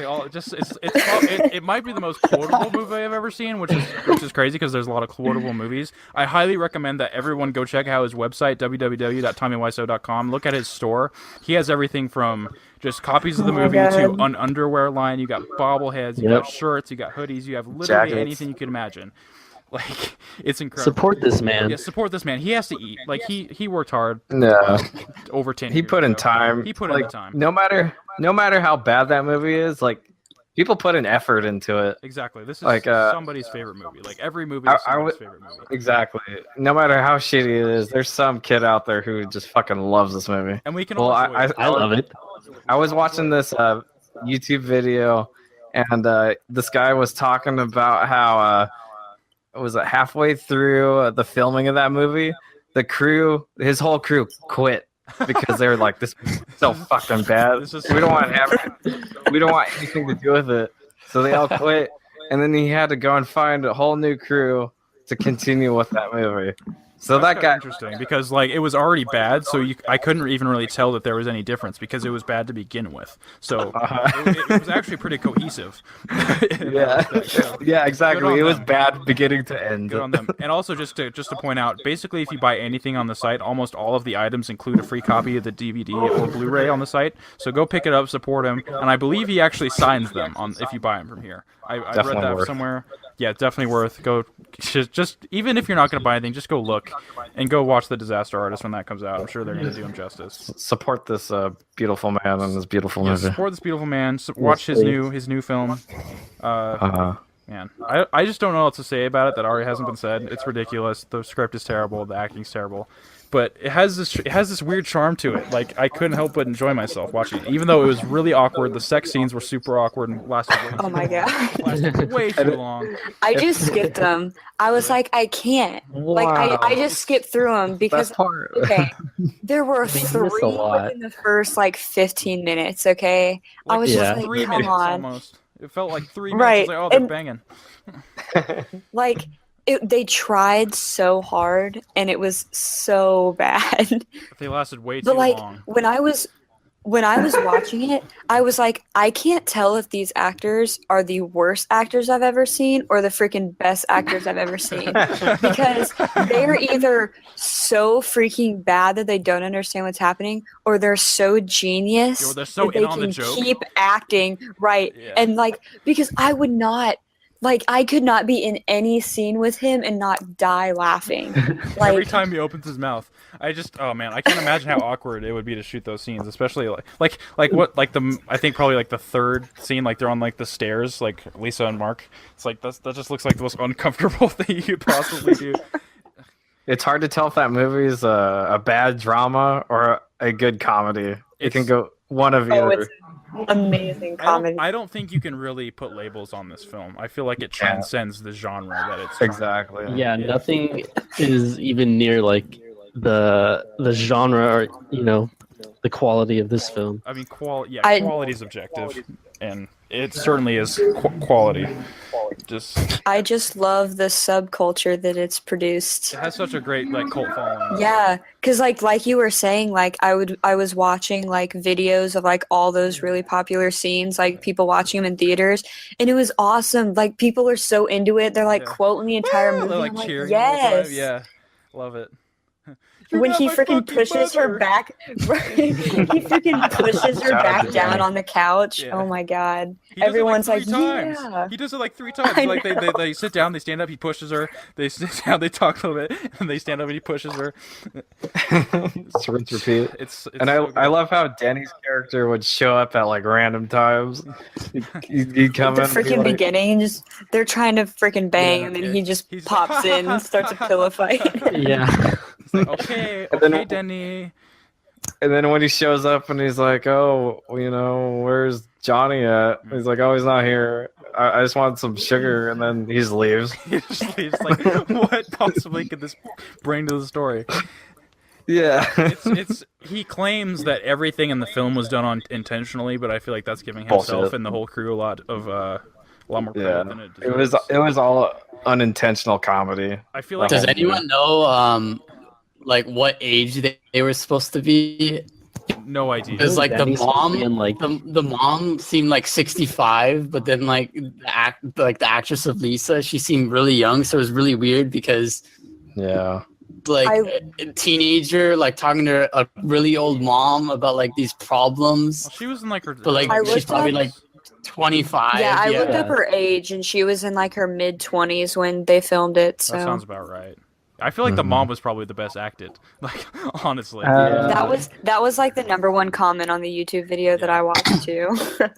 might be the most quotable movie I've ever seen, which is crazy because there's a lot of quotable movies. I highly recommend that everyone go check out his website, www.tommywiseau.com. Look at his store. He has everything from just copies of the movie to an underwear line. You got bobbleheads, you got shirts, you got hoodies, you have literally anything you can imagine. It's incredible. Support this man. Yeah, support this man. He has to eat. He worked hard. No. Over 10 He years put in ago. time. He put in the time. No matter how bad that movie is, people put an effort into it. Exactly. This is somebody's favorite movie. Every movie is somebody's favorite movie. Exactly. No matter how shitty it is, there's some kid out there who just fucking loves this movie. And we can all I love it. I was watching this YouTube video, and this guy was talking about how halfway through the filming of that movie, his whole crew quit because they were like, "This is so fucking bad. We don't want anything to do with it." So they all quit, and then he had to go and find a whole new crew to continue with that movie. So That's that kinda guy. interesting because like it was already bad, so I couldn't even really tell that there was any difference because it was bad to begin with. So it was actually pretty cohesive. In that respect, so Yeah, good exactly. on It was them. bad beginning to end. Good on them. And also just to point out, basically if you buy anything on the site, almost all of the items include a free copy of the DVD or Blu-ray on the site. So go pick it up, support him, and I believe he actually signs them on if you buy them from here. I read Definitely that worth. somewhere. Yeah, definitely worth. Go just even if you're not going to buy anything, just go look and go watch The Disaster Artist when that comes out. I'm sure they're going to do him justice. Support this beautiful man and this beautiful Yeah, movie. support this beautiful man. Watch his new film. Man, I just don't know what to say about it that already hasn't been said. It's ridiculous. The script is terrible. The acting's terrible. But it has this weird charm to it. Like I couldn't help but enjoy myself watching it, even though it was really awkward. The sex scenes were super awkward and lasted way Oh my god. lasted way too long. I just skipped them. I was like, I can't. Like, I just skipped through them because, Best part. okay, there were missed three a lot. within the first, like, 15 minutes, okay? I was Yeah. just like, 3 come minutes on. almost. It felt like 3 minutes. Right, It's like, oh, they're and- banging. Like, they tried so hard, and it was so bad. But they lasted way too But, like, long. when I was watching it, I was like, I can't tell if these actors are the worst actors I've ever seen or the freaking best actors I've ever seen. Because they're either so freaking bad that they don't understand what's happening, or they're so genius Or they're so that in they on the can joke. keep acting right. Yeah. And like, because I would not, like, I could not be in any scene with him and not die laughing. Like, Every time he opens his mouth, oh man, I can't imagine how awkward it would be to shoot those scenes, especially I think probably like the third scene, like they're on like the stairs, like Lisa and Mark. It's like that just looks like the most uncomfortable thing you could possibly do. It's hard to tell if that movie is a bad drama or a good comedy. It can go one of oh, either. it's amazing comedy. I don't think you can really put labels on this film. I feel like it transcends the genre that it's Exactly. Yeah, nothing is even near like the genre or the quality of this film. I mean, quality is objective, and it certainly is quality. I just love the subculture that it's produced. It has such a great like cult following. Yeah, because like you were saying, like I was watching like videos of like all those really popular scenes, like people watching them in theaters, and it was awesome. Like people are so into it, they're like quoting the entire movie. They're like I'm cheering. Yes. Yeah, love it. When he freaking pushes her back, he freaking pushes her back down on the couch. Yeah. Oh my god! He does it, Everyone's like, like, 3 times. yeah. He does it like 3 times. I Like know. they sit down, they stand up, he pushes her. They sit down, they talk a little bit, and they stand up and he pushes her. It's rinse repeat. It's And so good. I love how Danny's character would show up at like random times. He'd come The in. and be freaking like, beginning, and just they're trying to freaking bang, and then he just He's pops in and starts a pillow fight. Yeah. It's like, okay, And then- okay, Denny. And then when he shows up and he's like, "Oh, where's Johnny at?" He's like, "Oh, he's not here. I just want some sugar." And then he just leaves. He just leaves. Like, what possibly could this bring to the story? Yeah. He claims that everything in the film was done intentionally, but I feel like that's giving himself Bullshit. and the whole crew a lot more credit Yeah. than it It deserves. was all unintentional comedy. I feel like Does anyone know like what age they were supposed to be? no idea. Because like the Danny's supposed to be mom, in, like- the mom seemed like 65, but then like the actress of Lisa, she seemed really young, so it was really weird because Yeah. like a teenager like talking to a really old mom about like these problems, Well, she was in like her. but like I she's looked probably up- like 25. Yeah, I looked up her age, and she was in like her mid-20s when they filmed it. So That sounds about right. I feel like the mom was probably the best acted. Like honestly, that was like the #1 comment on the YouTube video that I watched too.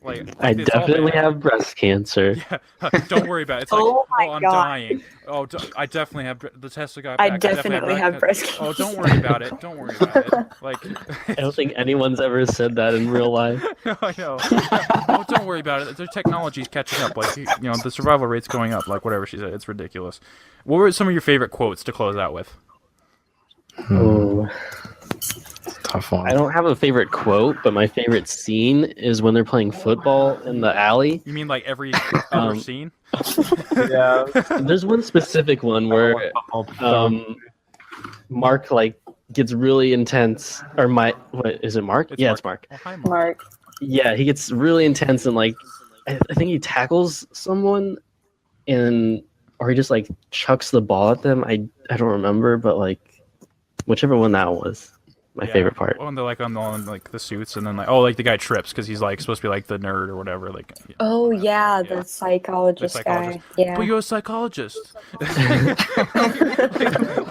like I it's all definitely bad. have breast cancer. Yeah, don't worry about it. It's like, Oh my I'm God. dying. Oh, I definitely have the test got back. I definitely have breast cancer. Oh, don't worry about it. Don't worry about it. Like, I don't think anyone's ever said that in real life. I know. Oh, don't worry about it. The technology's catching up. Like, the survival rate's going up. Like, whatever she said, it's ridiculous. What were some of your favorite quotes to close out with? Oh. Tough one. I don't have a favorite quote, but my favorite scene is when they're playing football in the alley. You mean like every other scene? Yeah. There's one specific one where Mark like gets really intense, or what is it? Mark? It's yeah, Mark. it's Mark. Oh, hi, Mark. Mark. Yeah, he gets really intense and like I think he tackles someone and or he just like chucks the ball at them. I don't remember, but like whichever one that was. My favorite part. When they're like on like the suits, and then like the guy trips because he's like supposed to be like the nerd or whatever. Like. Oh yeah, the psychologist guy. Yeah. But you're a psychologist.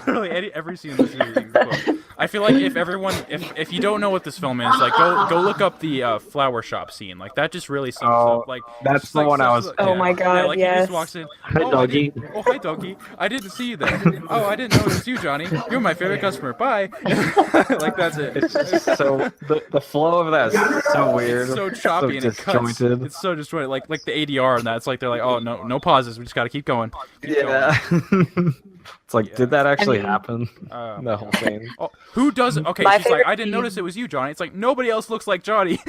Literally every scene in this movie. I feel like if you don't know what this film is, like go look up the flower shop scene. Like that just really sums up. Like that's the one I was. Oh my god! Like yes. he just walks in. Hi, doggy. Hi, doggy. I didn't see you there. Oh, I didn't know it was you, Johnny. You're my favorite customer. Bye. Like that's it. It's just so the flow of that is so weird. It's so choppy and it cuts. It's so disjointed. Like the ADR and that. It's like they're like, oh no pauses. We just got to keep going. Keep going. It's like, did that actually happen? The whole thing. Oh, who does? Okay, she's like, I didn't notice it was you, Johnny. It's like nobody else looks like Johnny.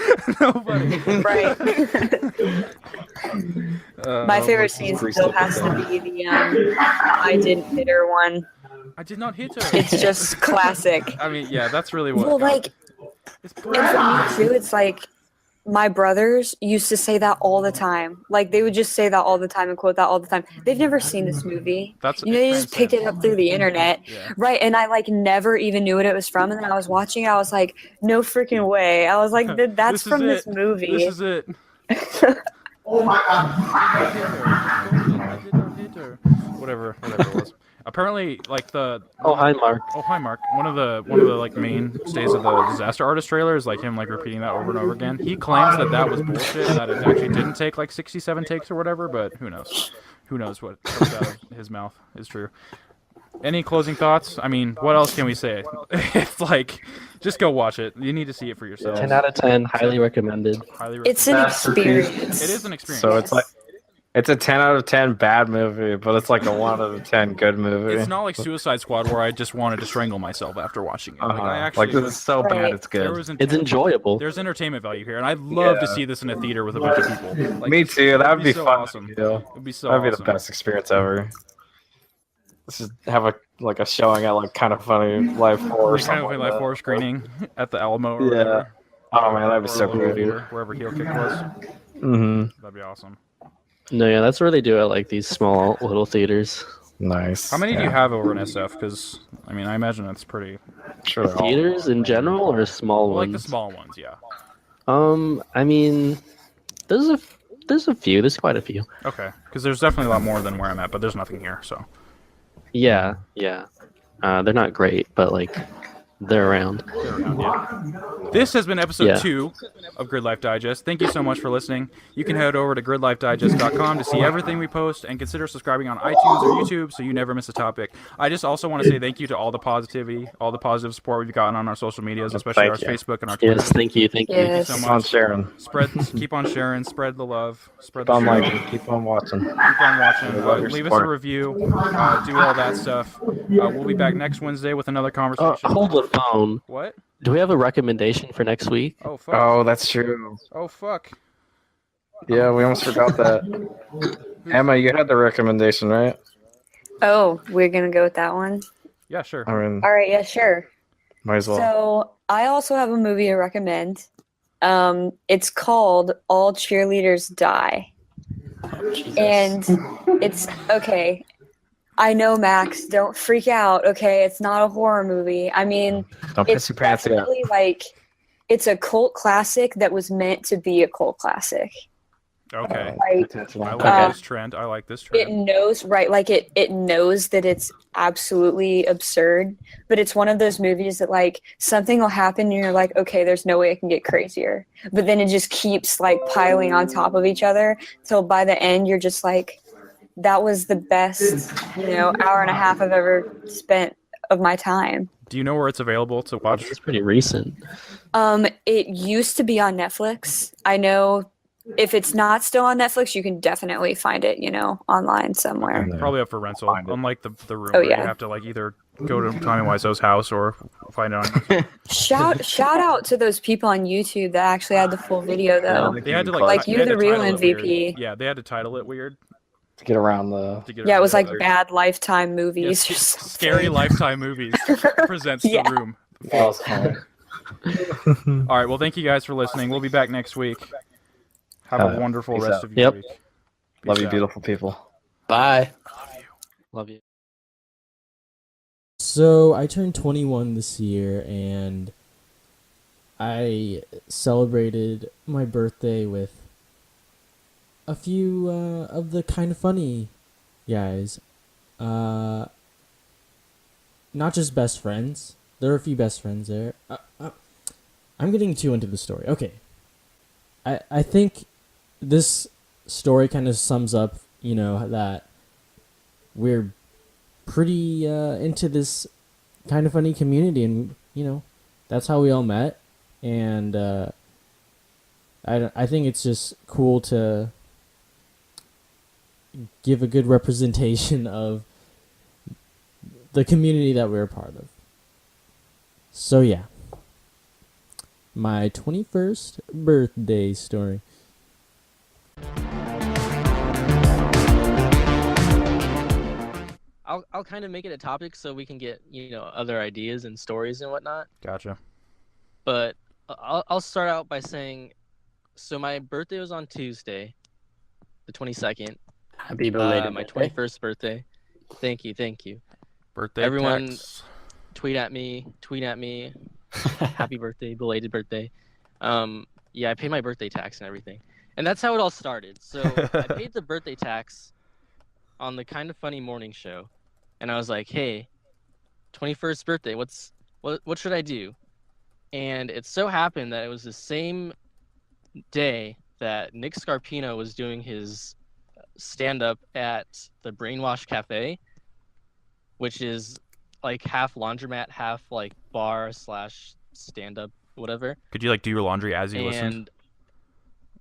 Nobody. Right. My favorite scene still has to be the I didn't hit her one. I did not hit her. It's just classic. I mean, yeah, that's really what. Well, like, and for me too, it's like my brothers used to say that all the time. Like they would just say that all the time and quote that all the time. They've never seen this movie. They just picked it up through the internet, right? And I like never even knew what it was from. And then I was watching it. I was like, no freaking way. I was like, that's from this movie. This is it. Oh my god! I did not hit her. Whatever it was. Apparently, like the hi Mark. Oh hi Mark. One of the like mainstays of the Disaster Artist trailer is like him like repeating that over and over again. He claims that was bullshit and that it actually didn't take like 67 takes or whatever, but who knows? Who knows what comes out of his mouth is true. Any closing thoughts? I mean, what else can we say? It's like, just go watch it. You need to see it for yourself. 10 out of 10, highly recommended. It's an experience. It is an experience. So it's like. It's a 10 out of 10 bad movie, but it's like a 1 out of 10 good movie. It's not like Suicide Squad where I just wanted to strangle myself after watching it. Like, I actually, like this is so bad, it's good. It's enjoyable. There's entertainment value here, and I'd love to see this in a theater with a bunch of people. Like, me too. That would be so fun. Awesome. It'd be so. That'd be awesome. the best experience ever. Let's just have a showing at like Kind of Funny Live 4 or something. Kind of Funny Live 4 screening at the Alamo. Or whatever. Oh man, that'd be so cool. Wherever Heel Kick was. Mm-hmm. That'd be awesome. No, yeah, that's where they do it, like these small little theaters. Nice. How many do you have over in SF? Because I mean, I imagine that's pretty. Sure. Theaters in general or small ones? Like the small ones, yeah. I mean, there's a few. There's quite a few. Okay, because there's definitely a lot more than where I'm at, but there's nothing here, so. Yeah. They're not great, but like they're around. This has been episode 2 of Gridlife Digest. Thank you so much for listening. You can head over to gridlifedigest.com to see everything we post and consider subscribing on iTunes or YouTube so you never miss a topic. I just also want to say thank you to all the positivity, all the positive support we've gotten on our social medias, especially our Facebook and our Twitter. Yes, thank you. Thank you so much. Keep on sharing. Keep on sharing. Spread the love. Spread Keep the on show. liking. Keep on watching. Keep on watching. Leave us a support. review. Do all that stuff. We'll be back next Wednesday with another conversation. Hold the phone. What? Do we have a recommendation for next week? Oh, fuck. Oh, that's true. Oh, fuck. Yeah, we almost forgot that. Emma, you had the recommendation, right? Oh, we're gonna go with that one. Yeah, sure. I mean, All right, yeah, sure. might as well. So I also have a movie to recommend. It's called All Cheerleaders Die. And it's okay. I know, Max, don't freak out, okay? It's not a horror movie. I mean, Don't piss your pants yet. definitely like it's a cult classic that was meant to be a cult classic. Okay. Like, I like this trend. I like this trend. it knows, right? Like it knows that it's absolutely absurd, but it's one of those movies that like something will happen and you're like, okay, there's no way it can get crazier. But then it just keeps like piling on top of each other till by the end you're just like, that was the best, hour and a half I've ever spent of my time. Do you know where it's available to watch? It's pretty recent. It used to be on Netflix. I know if it's not still on Netflix, you can definitely find it, online somewhere. Probably up for rental. Unlike the room, Oh, where yeah. you have to like either go to Tommy Wiseau's house or find it on. Shout out to those people on YouTube that actually had the full video though. They had to Like, they you're had the to real title it weird. MVP. Yeah, they had to title it weird. to get around the. Yeah, it was like bad Lifetime movies. Yeah, scary Lifetime movies presents Yeah. The Room. That was funny. All right. Well, thank you guys for listening. We'll be back next week. Have a wonderful Peace rest out. of your week. Love Peace you, out. beautiful people. Bye. Love you. So I turned 21 this year, and I celebrated my birthday with a few of the kind of funny guys. Not just best friends. There are a few best friends there. I'm getting too into the story. Okay. I think this story kind of sums up, that we're pretty into this kind of funny community, and, that's how we all met. And I think it's just cool to give a good representation of the community that we're a part of. So yeah, my 21st birthday story. I'll kind of make it a topic so we can get other ideas and stories and whatnot. Gotcha. But I'll start out by saying, so my birthday was on Tuesday, the 22nd. Happy belated my birthday. 21st birthday. Thank you. Birthday Everyone tax. tweet at me. Happy birthday, belated birthday. Yeah, I paid my birthday tax and everything. And that's how it all started. So I paid the birthday tax on the Kind of Funny morning show. And I was like, hey, 21st birthday, what should I do? And it so happened that it was the same day that Nick Scarpino was doing his stand-up at the Brainwash Cafe, which is like half laundromat, half like bar / stand-up, whatever. Could you do your laundry as you listened? And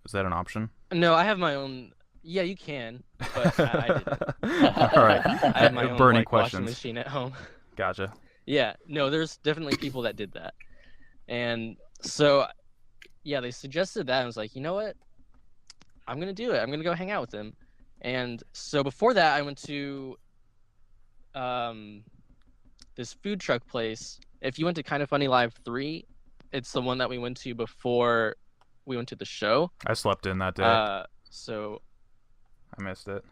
Is that an option? no, I have my own. Yeah, you can, but I didn't. All right. I have my own Burning washing questions. machine at home. Gotcha. Yeah, no, there's definitely people that did that. And so, yeah, they suggested that. I was like, you know what? I'm going to do it. I'm going to go hang out with them. And so before that, I went to this food truck place. If you went to Kind of Funny Live 3, it's the one that we went to before we went to the show. I slept in that day. So I missed it.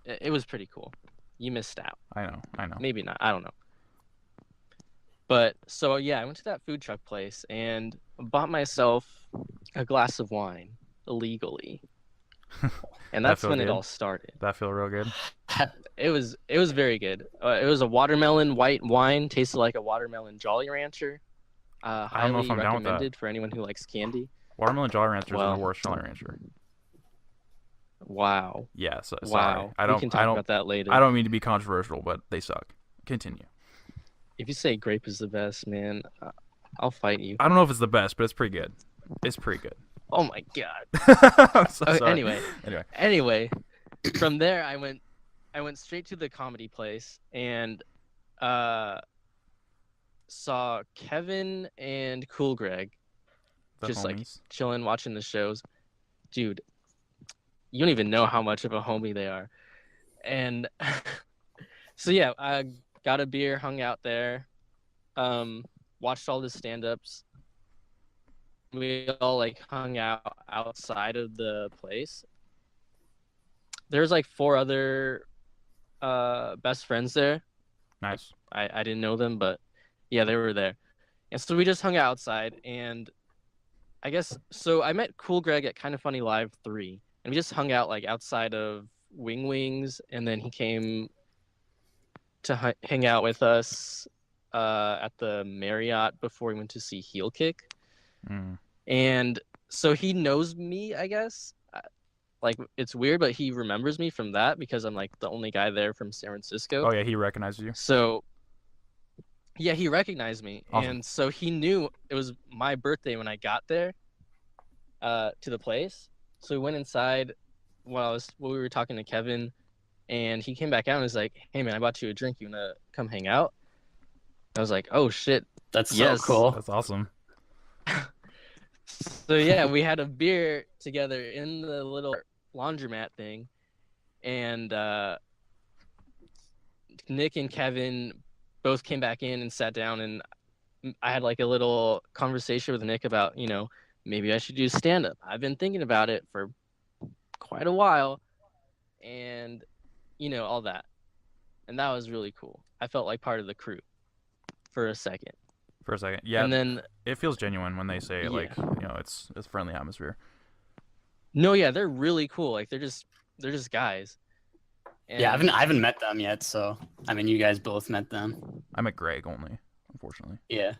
it was pretty cool. You missed out. I know. Maybe not. I don't know. But so yeah, I went to that food truck place and bought myself a glass of wine illegally. And that's when it all started. That feel real good? It was very good. It was a watermelon white wine, tasted like a watermelon Jolly Rancher. I don't know if I'm down with that. Recommended for anyone who likes candy. Watermelon Jolly Rancher is the worst Jolly Rancher. Wow. Yeah, so, wow. Sorry. We can talk about that later. I don't mean to be controversial, but they suck. Continue. If you say grape is the best, man, I'll fight you. I don't know if it's the best, but it's pretty good. It's pretty good. Oh my god. I'm so sorry. Anyway, from there I went straight to the comedy place and saw Kevin and Cool Greg just like chilling, watching the shows. Dude, you don't even know how much of a homie they are. And so yeah, I got a beer, hung out there, watched all the stand-ups. We all like hung out outside of the place. There's like 4 other best friends there. Nice. I didn't know them, but yeah, they were there. And so we just hung out outside, and I guess so I met Cool Greg at Kind of Funny Live 3, and we just hung out like outside of Wing Wings, and then he came to hang out with us at the Marriott before we went to see Heel Kick. And so he knows me, I guess. Like, it's weird, but he remembers me from that because I'm like the only guy there from San Francisco. Oh yeah, he recognized you. So yeah, he recognized me. Awesome. And so he knew it was my birthday when I got there to the place. So we went inside while we were talking to Kevin, and he came back out and was like, hey man, I bought you a drink, you wanna come hang out? I was like, oh shit, that's so cool. That's awesome. So yeah, we had a beer together in the little laundromat thing, and Nick and Kevin both came back in and sat down, and I had like a little conversation with Nick about, maybe I should do stand-up. I've been thinking about it for quite a while, and all that. And that was really cool. I felt like part of the crew for a second. Yeah. And then it feels genuine when they say like, it's a friendly atmosphere. No, yeah, they're really cool. Like they're just guys. And yeah, I haven't met them yet, so I mean, you guys both met them. I met Greg only, unfortunately. Yeah.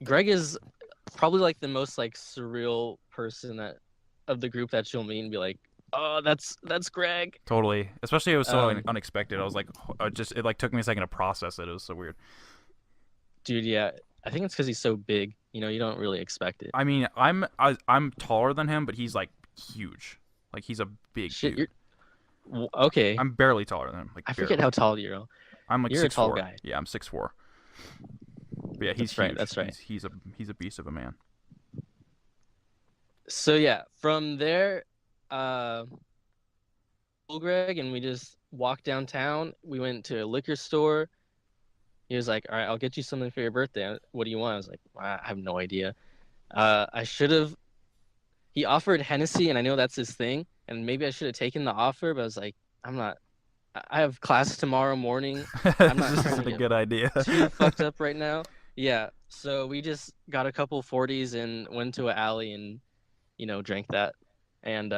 Greg is probably like the most like surreal person of the group that you'll meet and be like, oh, that's Greg. Totally. Especially it was so unexpected. I was like, it like took me a second to process it. It was so weird. Dude, yeah. I think it's because he's so big. You don't really expect it. I mean, I'm taller than him, but he's like huge. Like he's a big dude. Okay. I'm barely taller than him. Like I forget how tall you are. I'm like you're 6'4". A tall guy. Yeah, I'm 6'4". But yeah, he's right. Huge. That's right. He's a beast of a man. So yeah, from there, Greg and we just walked downtown. We went to a liquor store. He was like, all right, I'll get you something for your birthday. What do you want? I was like, well, I have no idea. He offered Hennessy, and I know that's his thing, and maybe I should have taken the offer, but I was like, I have class tomorrow morning. I'm not This isn't a good idea. Too fucked up right now. Yeah, so we just got a couple 40s and went to an alley and, drank that. And,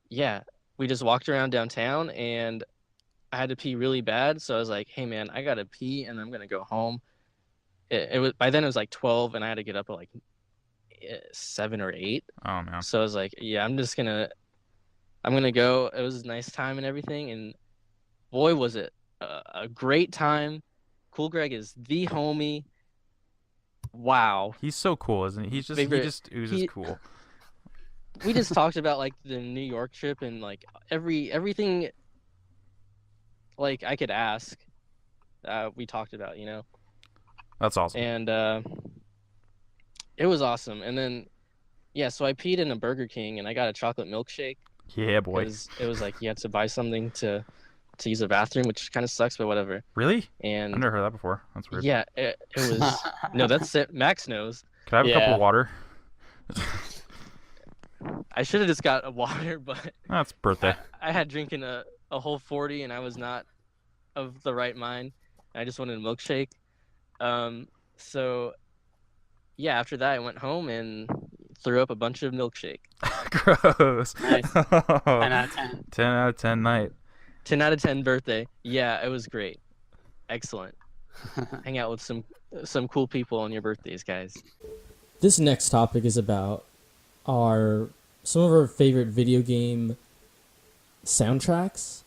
yeah, we just walked around downtown, and I had to pee really bad, so I was like, hey, man, I got to pee, and I'm going to go home. It was by then it was like 12, and I had to get up at like 7 or 8. Oh, man. So I was like, yeah, I'm gonna go. It was a nice time and everything, and boy, was it a great time. Cool Greg is the homie. Wow, he's so cool, isn't he? He just oozes cool. We just talked about like the New York trip and like everything like I could ask. We talked about, That's awesome. And it was awesome. And then yeah, so I peed in a Burger King and I got a chocolate milkshake. Yeah, boy. It was like you had to buy something to use a bathroom, which kind of sucks, but whatever. Really? And I've never heard that before. That's weird. Yeah, it was. No, that's it. Max knows. Can I have a cup of water? I should have just got a water, but that's birthday. I had drinking a whole 40, and I was not of the right mind. I just wanted a milkshake. So yeah, after that, I went home and threw up a bunch of milkshake. Gross. Nice. 10 out of 10. 10 out of 10 night. 10 out of 10 birthday. Yeah, it was great. Excellent. Hang out with some cool people on your birthdays, guys. This next topic is about some of our favorite video game soundtracks.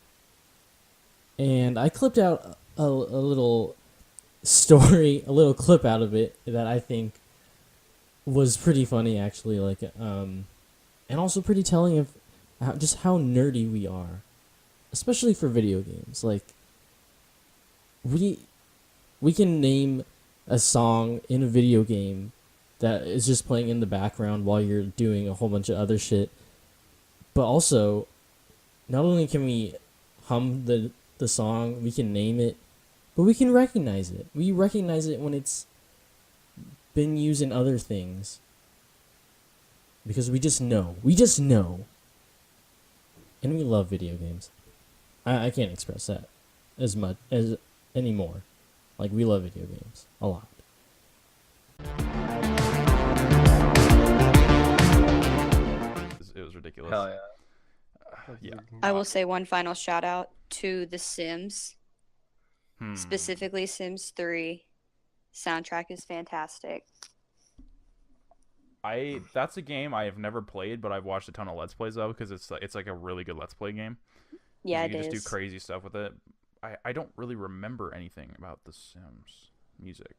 And I clipped out a little story, a little clip out of it that I think was pretty funny, actually, like, and also pretty telling of how nerdy we are, especially for video games. Like, we can name a song in a video game that is just playing in the background while you're doing a whole bunch of other shit, but also, not only can we hum the song, we can name it, but we can recognize it. We recognize it when it's been used in other things. Because we just know. We just know. And we love video games. I can't express that as much as anymore. Like, we love video games a lot. It was ridiculous. Hell yeah. Yeah. I will say one final shout out to The Sims. Specifically Sims 3. Soundtrack is fantastic. That's a game I have never played, but I've watched a ton of Let's Plays of because it's like a really good Let's Play game. Yeah, you can just do crazy stuff with it. I don't really remember anything about The Sims music.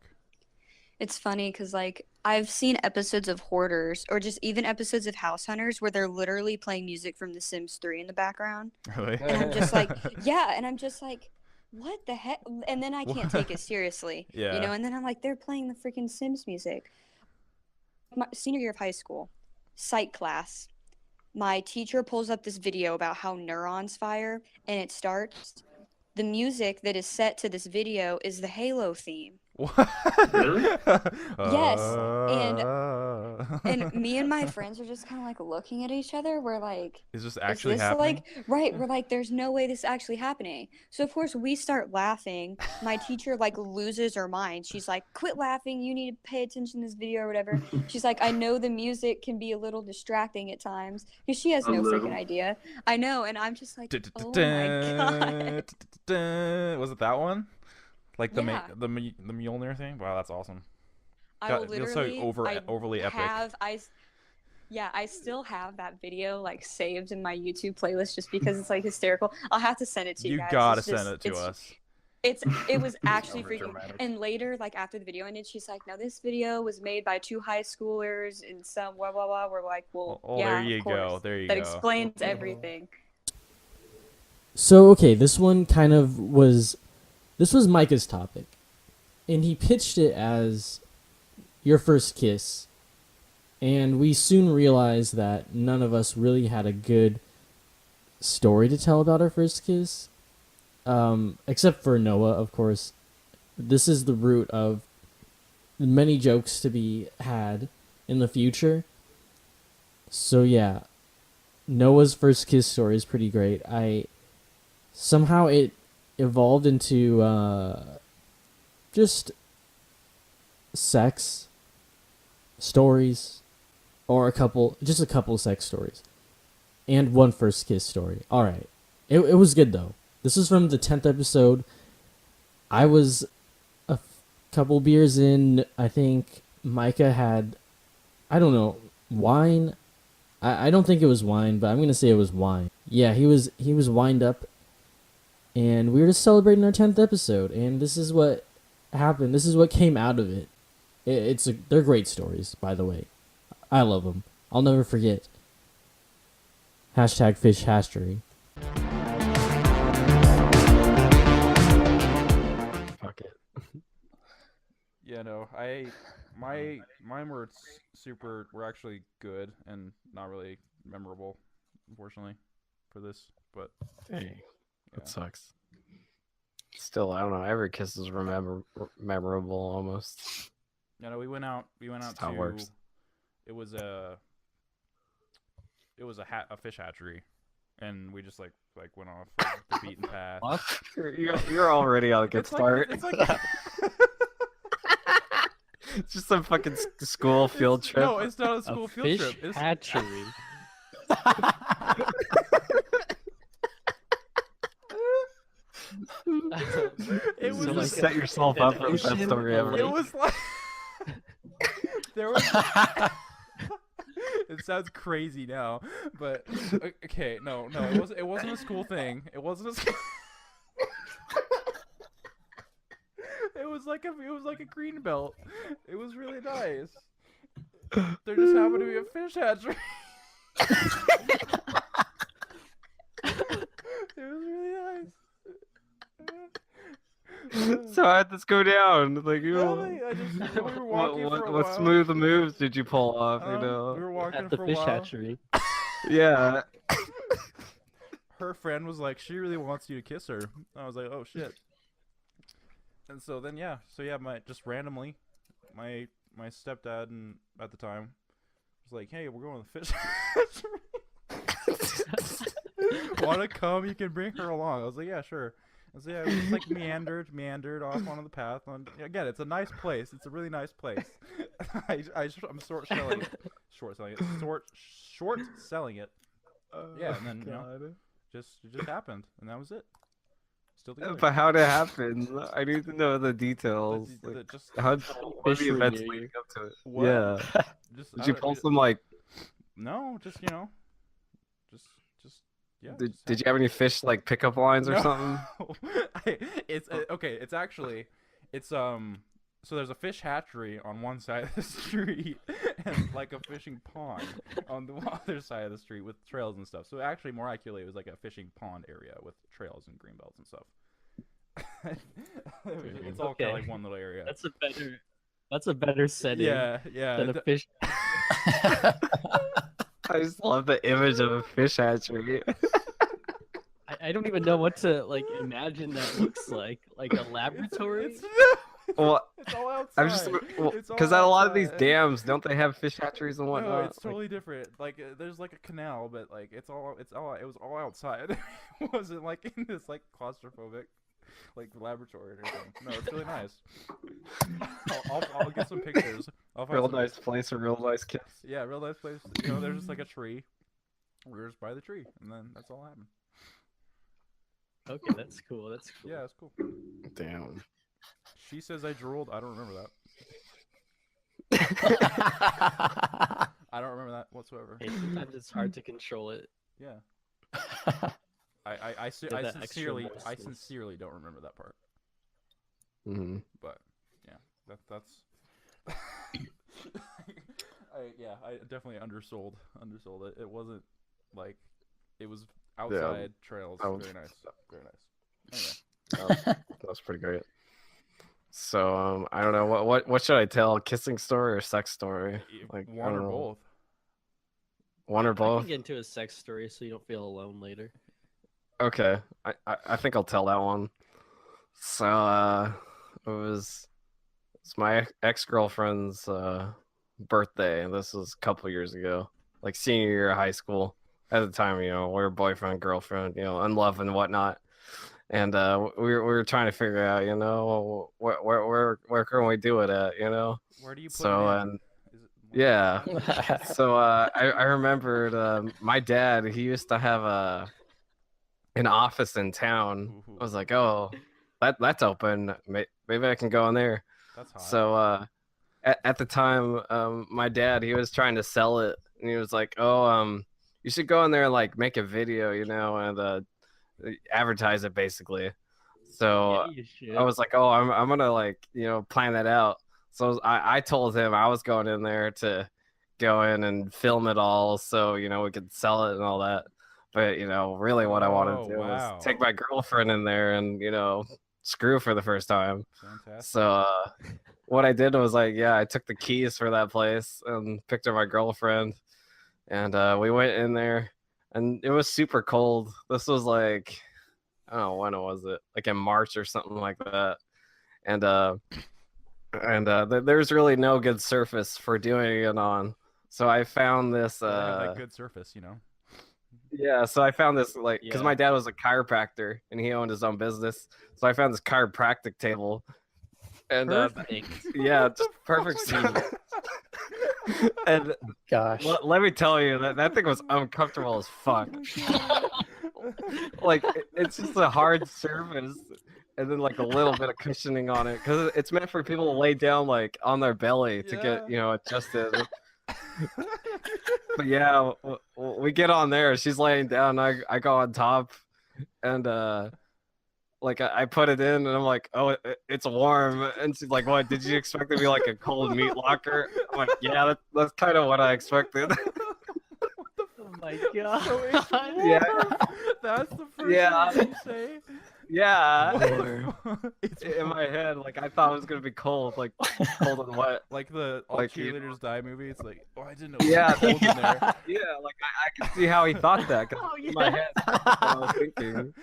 It's funny because, like, I've seen episodes of Hoarders or just even episodes of House Hunters where they're literally playing music from The Sims 3 in the background. Really? And I'm just like, yeah, and I'm just like, what the heck? And then I can't take it seriously. Yeah. You know, and then I'm like, they're playing the freaking Sims music. My senior year of high school, psych class, my teacher pulls up this video about how neurons fire, and it starts. The music that is set to this video is the Halo theme. What? Really? Yes, and me and my friends are just kind of like looking at each other. We're like, is this is actually this happening? like right? We're like, there's no way this is actually happening. So of course we start laughing. My teacher like loses her mind. She's like, quit laughing. You need to pay attention to this video or whatever. She's like, I know the music can be a little distracting at times because she has A no little. freaking idea. I know, and I'm just like, oh my god. Was it that one? Like the Yeah. the Mjolnir thing? Wow, that's awesome. I God, will it feels literally, so overly epic. I still have that video like saved in my YouTube playlist just because it's like hysterical. I'll have to send it to you You guys. gotta It's send just- it to it's- us. It was actually Over freaking. dramatic. And later, like after the video ended, she's like, "Now this video was made by 2 high schoolers and some blah blah blah." We're like, "Well, Oh, yeah, there you of course. go. There you That go. explains everything." So okay, this one kind of was. This was Micah's topic, and he pitched it as your first kiss. And we soon realized that none of us really had a good story to tell about our first kiss. Except for Noah, of course. This is the root of many jokes to be had in the future. So yeah, Noah's first kiss story is pretty great. Somehow it evolved into just sex stories, or a couple sex stories, and one first kiss story. All right, it was good though. This was from the 10th episode. I was a couple beers in. I think Micah had, I don't know, wine. I don't think it was wine, but I'm gonna say it was wine. Yeah, he was wined up, and we were just celebrating our 10th episode, and this is what happened. This is what came out of it. They're great stories, by the way. I love them. I'll never forget. Hashtag fish hatchery. Fuck it. Yeah, no, mine were were actually good and not really memorable, unfortunately, for this. But Dang, yeah. that sucks. Still, I don't know. Every kiss is memorable almost. Yeah, no, we went out That's how it to. works. It was a fish hatchery, and we just like went off the beaten path. What? You're already on a good start. It's like It's just some fucking school field trip. No, it's not a school field fish trip. It's hatchery. it was So, You like, set yourself up for the best story ever. it was like there was. It sounds crazy now, but okay, no, it wasn't a school thing. It wasn't a school. It was like a green belt. It was really nice. There just happened to be a fish hatchery. It was really nice. So how'd this go down? Like, you Nothing, we were walking for a what while. smooth moves did you pull off? You know, We were walking At the for a fish while. hatchery. yeah. Her friend was like, she really wants you to kiss her. I was like, oh shit. And so then just randomly, my stepdad and at the time was like, hey, we're going to the fish hatchery. Want to come? You can bring her along. I was like, yeah, sure. And so yeah, we just like meandered off onto the path. Again, it's a nice place. It's a really nice place. I'm short selling it. Yeah, and then it just happened, and that was it. Still together. But how'd it happen? I need to know the details. Like, what are the events leading up to it? What? Yeah. Did you pull some like? No, just yeah. Did you have any fish like pickup lines or No. something? It's okay. It's actually, so there's a fish hatchery on one side of the street and like a fishing pond on the other side of the street with trails and stuff. So actually, more accurately, it was like a fishing pond area with trails and green belts and stuff. It's all kind of like one little area. That's a better setting Yeah, than a fish. I just love the image of a fish hatchery. I don't even know what to like imagine that looks like a laboratory. Well, It's all outside. I'm just It's all because at a lot of these outside. dams, don't they have fish hatcheries and whatnot? No, it's totally different. Like there's like a canal, but like it was all outside. It wasn't like in this like claustrophobic like laboratory or anything. No, it's really nice. I'll get some pictures. I'll find Real some nice place, a real nice kids. Yeah, real nice place. You know, there's just like a tree. We were just by the tree, and then that's all happened. Okay, that's cool. That's cool. Yeah, it's cool. Damn. She says I drooled. I don't remember that. I don't remember that whatsoever. Hey, sometimes it's hard to control it. Yeah. Get I that extra sincerely moistness. don't remember that part. Mm-hmm. But yeah, that's I definitely undersold it. It wasn't like it was outside trails. Very nice. Very nice. Anyway. That was pretty great. So I don't know what should I tell? Kissing story or sex story? Like one or both. One or I both? can get into a sex story so you don't feel alone later. Okay, I think I'll tell that one. So it's my ex-girlfriend's birthday. This was a couple years ago, like senior year of high school. At the time, you know, we were boyfriend, girlfriend, you know, in love and whatnot. And we were trying to figure out, you know, where can we do it at, you know? Where do you put so it in? and yeah, so I remembered my dad. He used to have an office in town. I was like, oh, that's open. Maybe I can go in there. That's hot. So at the time, my dad, he was trying to sell it, and he was like, oh, you should go in there and like make a video, you know, and advertise it basically. So Yeah, you should. I was like, oh, I'm gonna like, you know, plan that out. So I told him I was going in there to go in and film it all, so you know we could sell it and all that. But you know, really, what I wanted to do was take my girlfriend in there and you know screw for the first time. Fantastic. So what I did was like, yeah, I took the keys for that place and picked up my girlfriend, and we went in there, and it was super cold. This was like, I don't know when it was it, like in March or something like that, and there's really no good surface for doing it on. So I found this. They have that good surface, you know. Yeah, so I found this like because Yeah. my dad was a chiropractor and he owned his own business. So I found this chiropractic table, and Perfect. yeah, just perfect. And Gosh. let me tell you that thing was uncomfortable as fuck. Like it's just a hard surface, and then like a little bit of cushioning on it because it's meant for people to lay down like on their belly to get adjusted. But yeah, we get on there. She's laying down. I go on top, and like I put it in, and I'm like, oh, it's warm. And she's like, what? Did you expect it to be like a cold meat locker? I'm like, yeah, that's kind of what I expected. Oh my god. Yeah, That's the first thing you say. yeah. In my head, like I thought it was gonna be cold, like cold and wet. Like the All Like, Cheerleaders Die movie. It's like, oh, I didn't know. It was Yeah, cold in there. Yeah, like I can see how he thought that. 'Cause in my head, that's what I was thinking.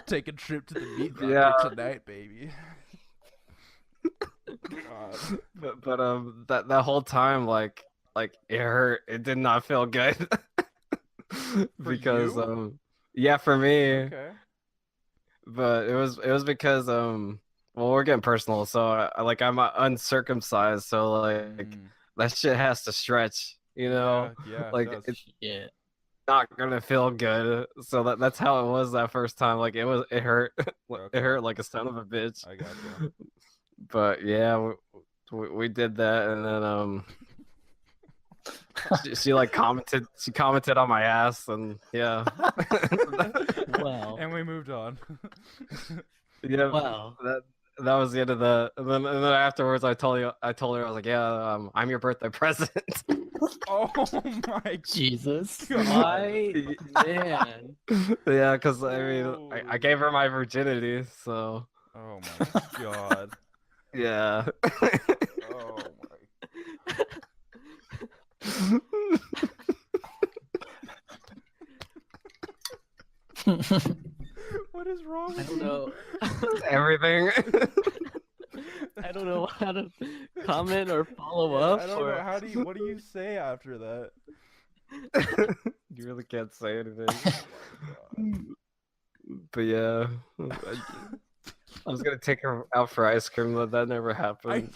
Take a trip to the meat locker Yeah. tonight, baby. God. But that whole time, like it hurt. It did not feel good. Because you? yeah, for me. Okay. But it was because well, we're getting personal. So I'm uncircumcised, so like that shit has to stretch, you know. Yeah, like it does. it's Yeah. not gonna feel good. So that's how it was that first time. Like it hurt. Okay. It hurt like a son of a bitch. I got you. But yeah, we did that, and then she like commented. She commented on my ass, and yeah. Wow. And we moved on. Yeah. Wow. That was the end of the. And then afterwards, I told her I was like, yeah, I'm your birthday present. Oh my Jesus. My man. Yeah, because I mean, I gave her my virginity, so Oh my god. yeah. Oh my. What is wrong with I don't know. Everything. I don't know how to comment or follow up. I don't know. What do you say after that? You really can't say anything. But yeah, I was gonna take her out for ice cream, but that never happened.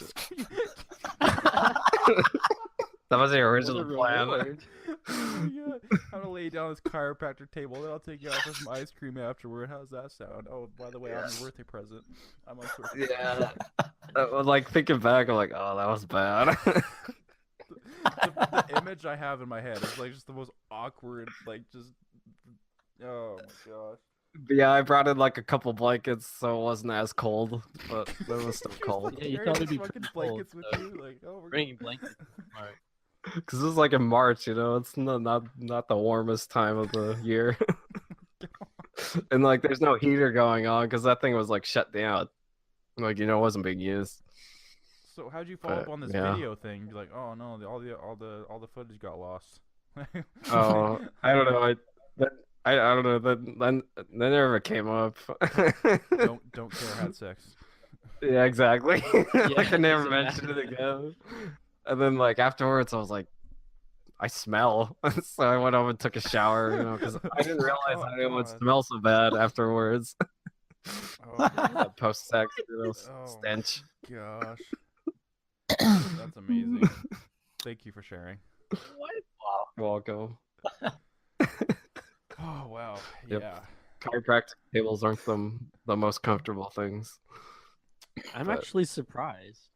That was the original plan. Yeah, I'm gonna lay down this chiropractor table, then I'll take you out for some ice cream afterward. How's that sound? Oh, by the way, I'm your birthday present. I'm on Yeah. Like thinking back, I'm like, oh, that was bad. The image I have in my head is like just the most awkward, like just. Oh my gosh. But yeah, I brought in like a couple blankets, so it wasn't as cold, but it was still cold. Yeah, you thought it'd be fucking pretty blankets cold, with so you, like oh, we're bringing blankets. Alright. Because it was like in March, you know, it's not the warmest time of the year, and like there's no heater going on because that thing was like shut down, like it wasn't being used. So how'd you follow up on this yeah. video thing? Be like, oh no, all the footage got lost. Oh, I don't know. I don't know. Then never came up. don't care had sex. Yeah, exactly. Like I never doesn't mentioned matter. it again. And then like afterwards, I was like, I smell. So I went home and took a shower, because I didn't realize Oh, that it would God. smell so bad afterwards. Oh, Post sex, oh stench. gosh, that's amazing. Thank you for sharing. Wow. Welcome. Oh wow, Yep. yeah. Chiropractic tables aren't the most comfortable things. I'm But- actually surprised.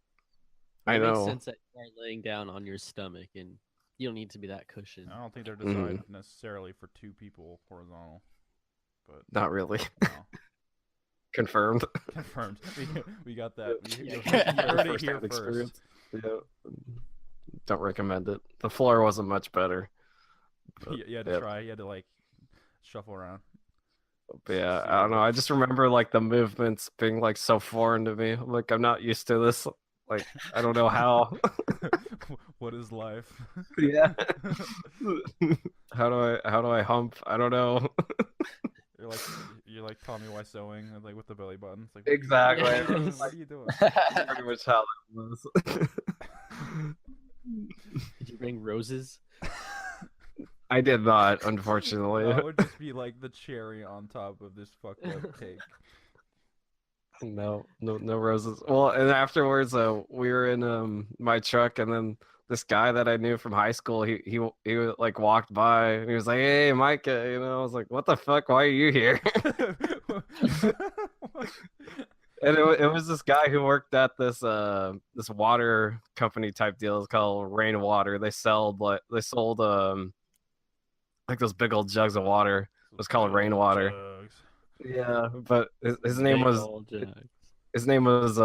I It makes know. sense that you are laying down on your stomach and you don't need to be that cushioned. I don't think they're designed necessarily for two people horizontal, but Not really. no. Confirmed. Confirmed. We got that. You heard it here First-hand first. Yeah. Don't recommend it. The floor wasn't much better. But, You had to yeah. try. You had to like shuffle around. But yeah, I don't know. I just remember like the movements being like so foreign to me. Like I'm not used to this. Like I don't know how. What is life? Yeah. How do I hump? I don't know. You're like Tommy Wiseauing like with the belly button. It's like Exactly. What are you doing? Pretty much how that was. Did you bring roses? I did not, unfortunately. That would just be like the cherry on top of this fucked up cake. No roses. Well, and afterwards, we were in my truck, and then this guy that I knew from high school, he like walked by, and he was like, "Hey, Micah," I was like, "What the fuck? Why are you here?" And it was this guy who worked at this water company type deal. It's called Rainwater. They sold like those big old jugs of water. It was called Rainwater. Jugs. Yeah, but his name Big was old jugs. his name is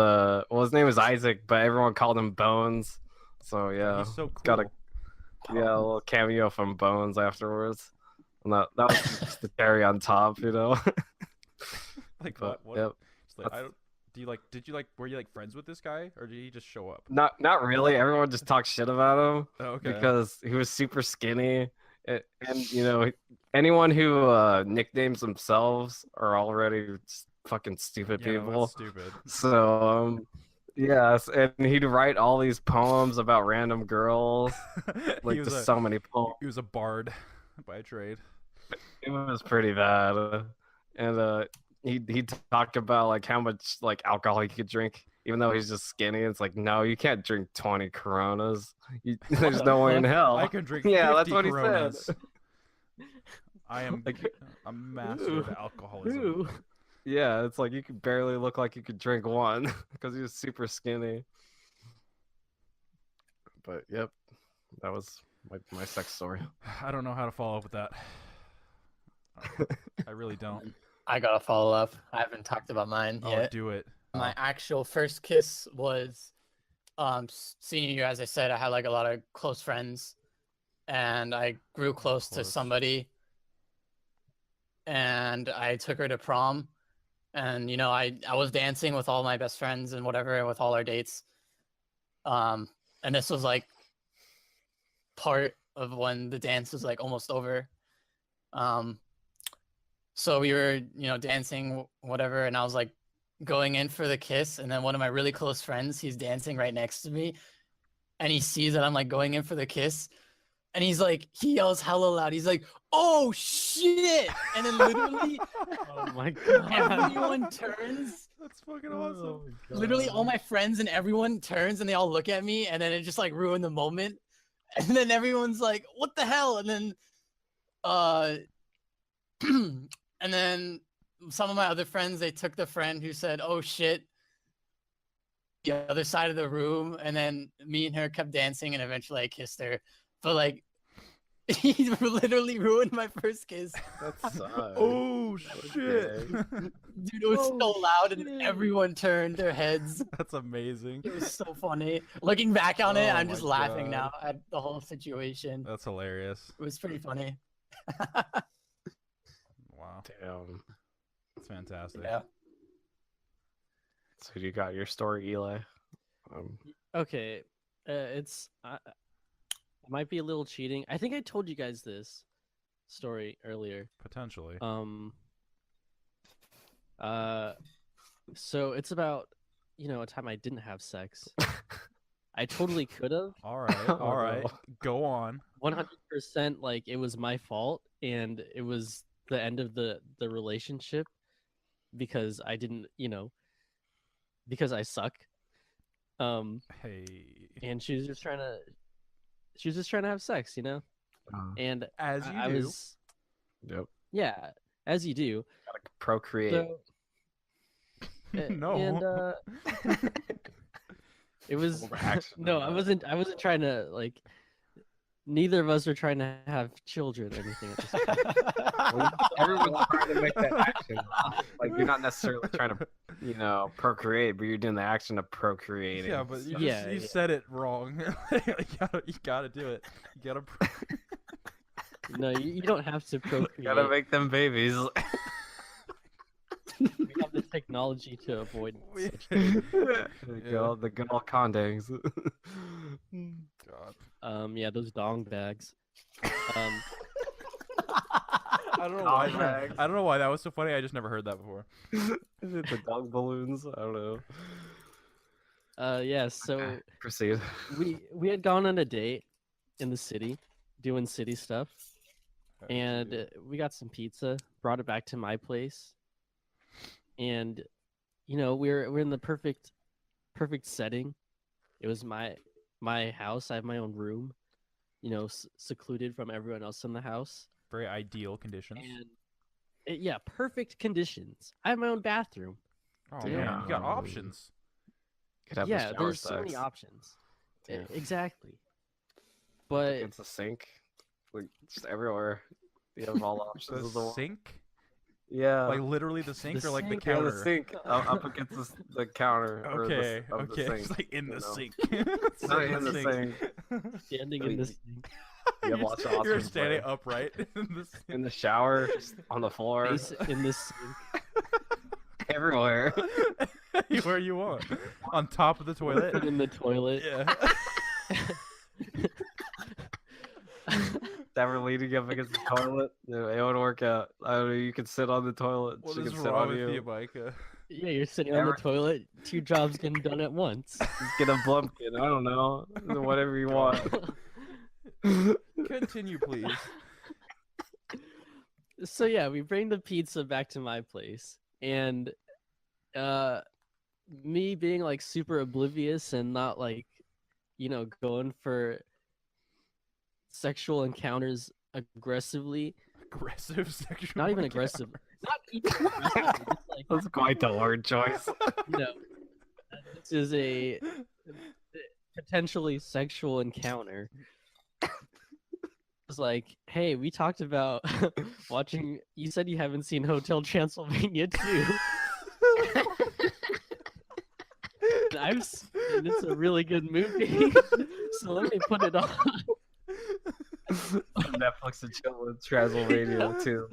Isaac, but everyone called him Bones. So yeah, He's so cool. got a little cameo from Bones afterwards, and that was just the cherry on top, Like But, what? yep. Just like, I don't. Were you like friends with this guy, or did he just show up? Not really. Everyone just talked shit about him Oh, okay. because he was super skinny, and anyone who nicknames themselves are already fucking stupid Yeah, no, people. that's stupid. So yes, and he'd write all these poems about random girls, like He was just so many poems. He was a bard by trade. It was pretty bad, and he talked about like how much like alcohol he could drink, even though he's just skinny. It's like, no, you can't drink 20 Coronas. There's no way in hell. I can drink. Yeah, 50 that's what Coronas. he said. I am a master of alcoholism. Ooh. Yeah, it's like you could barely look like you could drink one because he was super skinny. But yep, that was my sex story. I don't know how to follow up with that. I really don't. I gotta follow up. I haven't talked about mine Oh, yet. do it. My actual first kiss was senior year. As I said, I had like a lot of close friends, and I grew close to somebody, and I took her to prom, and I was dancing with all my best friends and whatever with all our dates, and this was like part of when the dance was like almost over. So we were, dancing, whatever, and I was like going in for the kiss, and then one of my really close friends, he's dancing right next to me, and he sees that I'm like going in for the kiss, and he yells hella loud. He's like, "Oh shit!" And then literally, Oh my god! everyone turns. That's fucking awesome. Oh my God. Literally, all my friends and everyone turns, and they all look at me, and then it just like ruined the moment. And then everyone's like, "What the hell?" And then, and then some of my other friends, they took the friend who said, "Oh shit," the other side of the room, and then me and her kept dancing, and eventually I kissed her. But like, he literally ruined my first kiss. That's Oh shit! Dude, it was so loud, and everyone turned their heads. That's amazing. It was so funny. Looking back on it, Oh I'm just my laughing God. now at the whole situation. That's hilarious. It was pretty funny. Wow, Damn. that's fantastic. Yeah. So you got your story, Eli? Okay, it's it might be a little cheating. I think I told you guys this story earlier. Potentially. So it's about a time I didn't have sex. I totally could have. All right, all right. Go on. 100%. Like it was my fault, and it was the end of the relationship because I didn't, because I suck. Hey. And she was just trying to have sex, and As you I do. was, Yep. yeah, as you do. Gotta procreate. So, No. And it was Overaction. no, I wasn't trying to like. Neither of us were trying to have children or anything at this point. Everyone's trying to make that action. Like you're not necessarily trying to, procreate, but you're doing the action of procreating. Yeah, but you Yeah, said it wrong. you gotta do it. You gotta. No, you don't have to procreate. Gotta make them babies. We have the technology to avoid such There you go, the good old condoms. God. yeah, those dong bags. I don't know why. I don't know why that was so funny. I just never heard that before. Is it the dog balloons? I don't know. Yeah, so Proceed. we had gone on a date in the city, doing city stuff, and we got some pizza, brought it back to my place, and we're in the perfect setting. It was my house. I have my own room, secluded from everyone else in the house. Very ideal conditions. And yeah, perfect conditions. I have my own bathroom. Oh man, you got options. Could have Yeah, the shower there's so many sex. options. Damn. Exactly. But It's a sink. Like just everywhere. You have all options of the The world. sink? Yeah. Like literally the sink, The or like the sink? Yeah, counter? the sink up against the counter. or Okay, the, of okay. The It's sink, like in the you know? sink. It's not in the sink. standing in this thing, You have lots of You're options. standing bro. upright in the sink. In the shower, just on the floor, face in this sink. everywhere. Where you want. On top of the toilet. Put in the toilet. Yeah. Never leaning up against the toilet. No, it would work out. I don't know. You can sit on the toilet. What she is can sit wrong on with you. you, Micah? Yeah, you're sitting on the toilet. 2 jobs getting done at once. Just get a blumpkin. I don't know. Whatever you want. Continue, please. So yeah, we bring the pizza back to my place, and me being like super oblivious and not like going for sexual encounters aggressively. Aggressive sexual. Not even aggressive. Not even aggressive. Just like, That's quite the word choice. this is a potentially sexual encounter. It's like, hey, we talked about watching. You said you haven't seen Hotel Transylvania 2. And it's a really good movie. So let me put it on. Netflix and chill with Transylvania 2,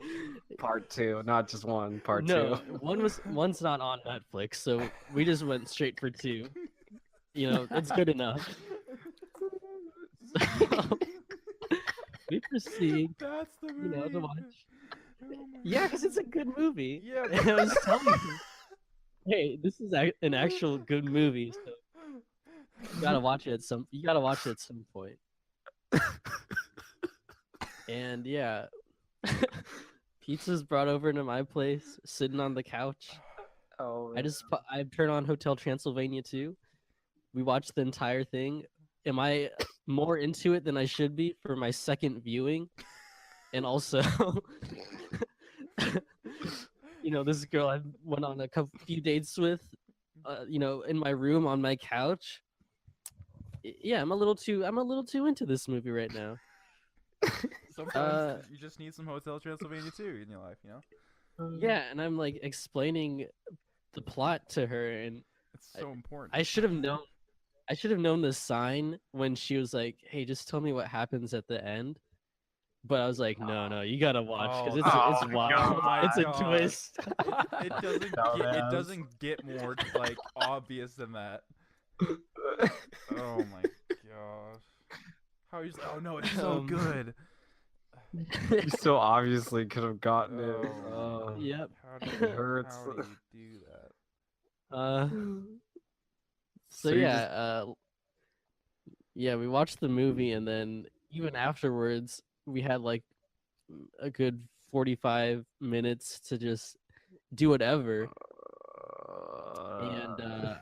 Part 2, not just one. Part 2. No, one's not on Netflix, so we just went straight for 2. It's good enough. So, we proceed, That's the movie. to watch. Oh Yeah, because it's a good movie. Yeah, And I was telling you, hey, this is an actual good movie. So you gotta watch it at some. You gotta watch it at some point. And yeah, pizza's brought over to my place, sitting on the couch. Oh, I turn on Hotel Transylvania 2. We watched the entire thing. Am I more into it than I should be for my second viewing? And also, this girl I went on a few dates with, in my room on my couch. Yeah, I'm a little too into this movie right now. Sometimes you just need some Hotel Transylvania 2 in your life, Yeah, and I'm like explaining the plot to her, and it's so important. I should have known. I should have known the sign when she was like, "Hey, just tell me what happens at the end." But I was like, "No, you gotta watch because it's wild. It's a twist. It doesn't get more like obvious than that. Oh my gosh! How you? Oh no, it's so good. You so obviously could have gotten it. Yep. How do you do that? So yeah, we watched the movie, and then even afterwards, we had like a good 45 minutes to just do whatever. And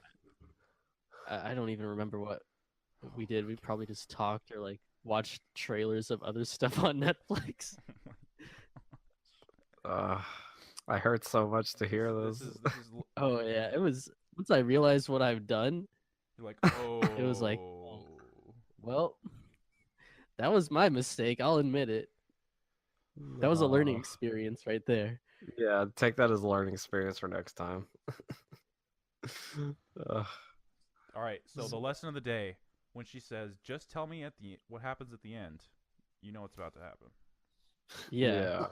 I don't even remember what we did. We probably just talked or like watched trailers of other stuff on Netflix. I hurt so much to hear this. Oh yeah, it was. Once I realized what I've done, you're like, oh. It was like, well, that was my mistake. I'll admit it. That was a learning experience right there. Yeah, take that as a learning experience for next time. All right, so the lesson of the day, when she says, "Just tell me what happens at the end," you know what's about to happen. Yeah.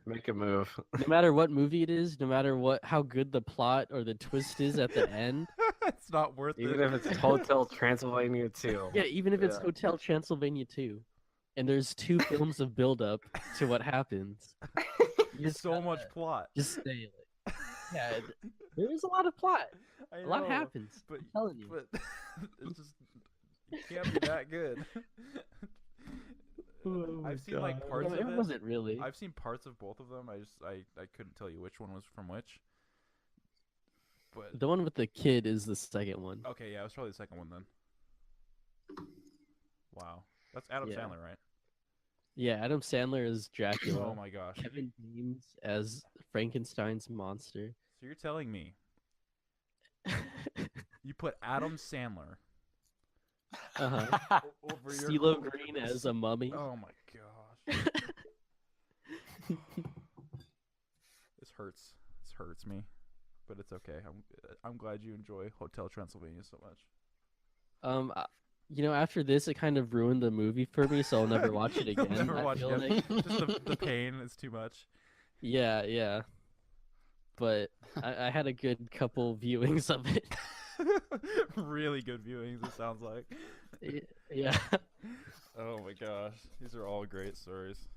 Make a move. No matter what movie it is, no matter how good the plot or the twist is at the end, it's not worth it. Even if it's Hotel Transylvania 2. Yeah, even if it's Hotel Transylvania 2. And there's 2 films of build-up to what happens. So much plot. Just stay it. Yeah, there's a lot of plot. A lot happens. But, I'm telling you. But it's just it can't be that good. I've seen like parts of it. It wasn't really. I've seen parts of both of them. I couldn't tell you which one was from which. But the one with the kid is the second one. Okay, yeah, it was probably the second one then. Wow. That's Adam Sandler, right? Yeah, Adam Sandler is Dracula. Oh my gosh. Kevin James as Frankenstein's monster. So you're telling me you put Adam Sandler over CeeLo Green as a mummy. Oh my gosh. This hurts me, but it's okay. I'm glad you enjoy Hotel Transylvania so much. After this, it kind of ruined the movie for me, so I'll never watch it again. Never watch it again. Just the pain is too much. Yeah. But I had a good couple viewings of it. Really good viewings, it sounds like. Yeah. Oh my gosh, these are all great stories.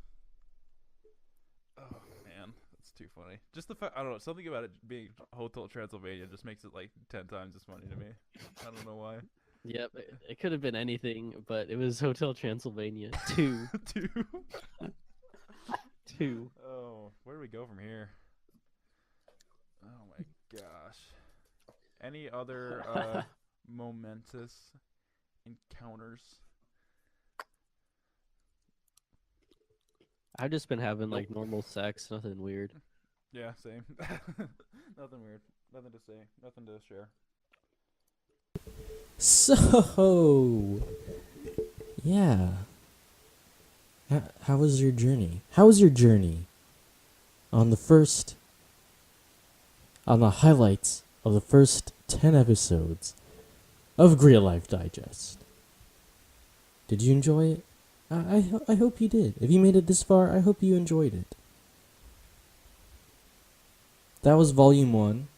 Oh man, that's too funny. Just the fact, I don't know, something about it being Hotel Transylvania just makes it like 10 times as funny to me. I don't know why. Yep, it could have been anything, but it was Hotel Transylvania 2. 2. Oh, where do we go from here? Oh my gosh. Any other momentous encounters? I've just been having like normal sex, nothing weird. Yeah, same. Nothing weird. Nothing to say. Nothing to share. So, yeah. How was your journey? How was your journey on the highlights of the first 10 episodes of Gridlife Digest? Did you enjoy it? I hope you did. If you made it this far, I hope you enjoyed it. That was Volume 1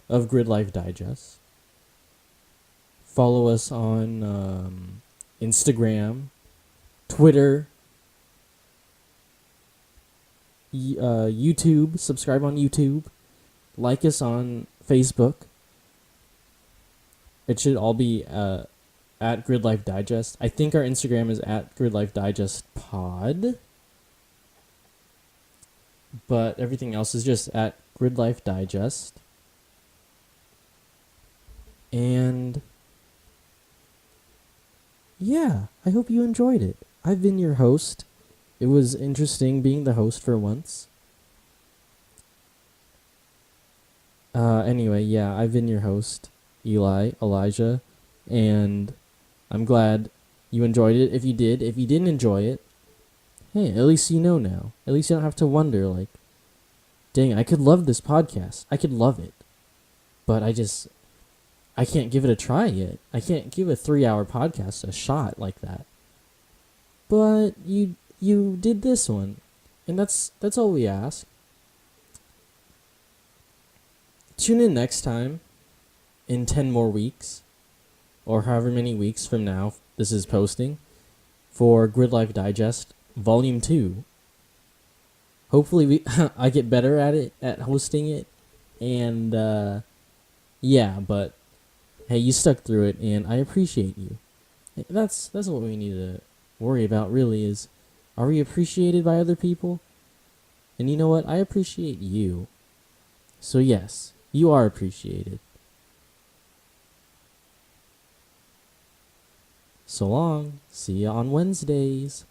of Gridlife Digest. Follow us on Instagram, Twitter, YouTube. Subscribe on YouTube. Like us on Facebook. It should all be at Gridlife Digest. I think our Instagram is at Gridlife Digest Pod. But everything else is just at Gridlife Digest. And yeah, I hope you enjoyed it. I've been your host. It was interesting being the host for once. Anyway, yeah, I've been your host, Elijah, and I'm glad you enjoyed it. If you did, if you didn't enjoy it, hey, at least you know now. At least you don't have to wonder, like, dang, I could love this podcast. I could love it. But I can't give it a try yet. I can't give a 3-hour podcast a shot like that. But you did this one. And that's all we ask. Tune in next time in 10 more weeks, or however many weeks from now this is posting, for Gridlife Digest Volume 2. Hopefully I get better at it, at hosting it, and yeah, but hey, you stuck through it, and I appreciate you. That's what we need to worry about, really, is, are we appreciated by other people? And you know what? I appreciate you. So yes, you are appreciated. So long. See you on Wednesdays.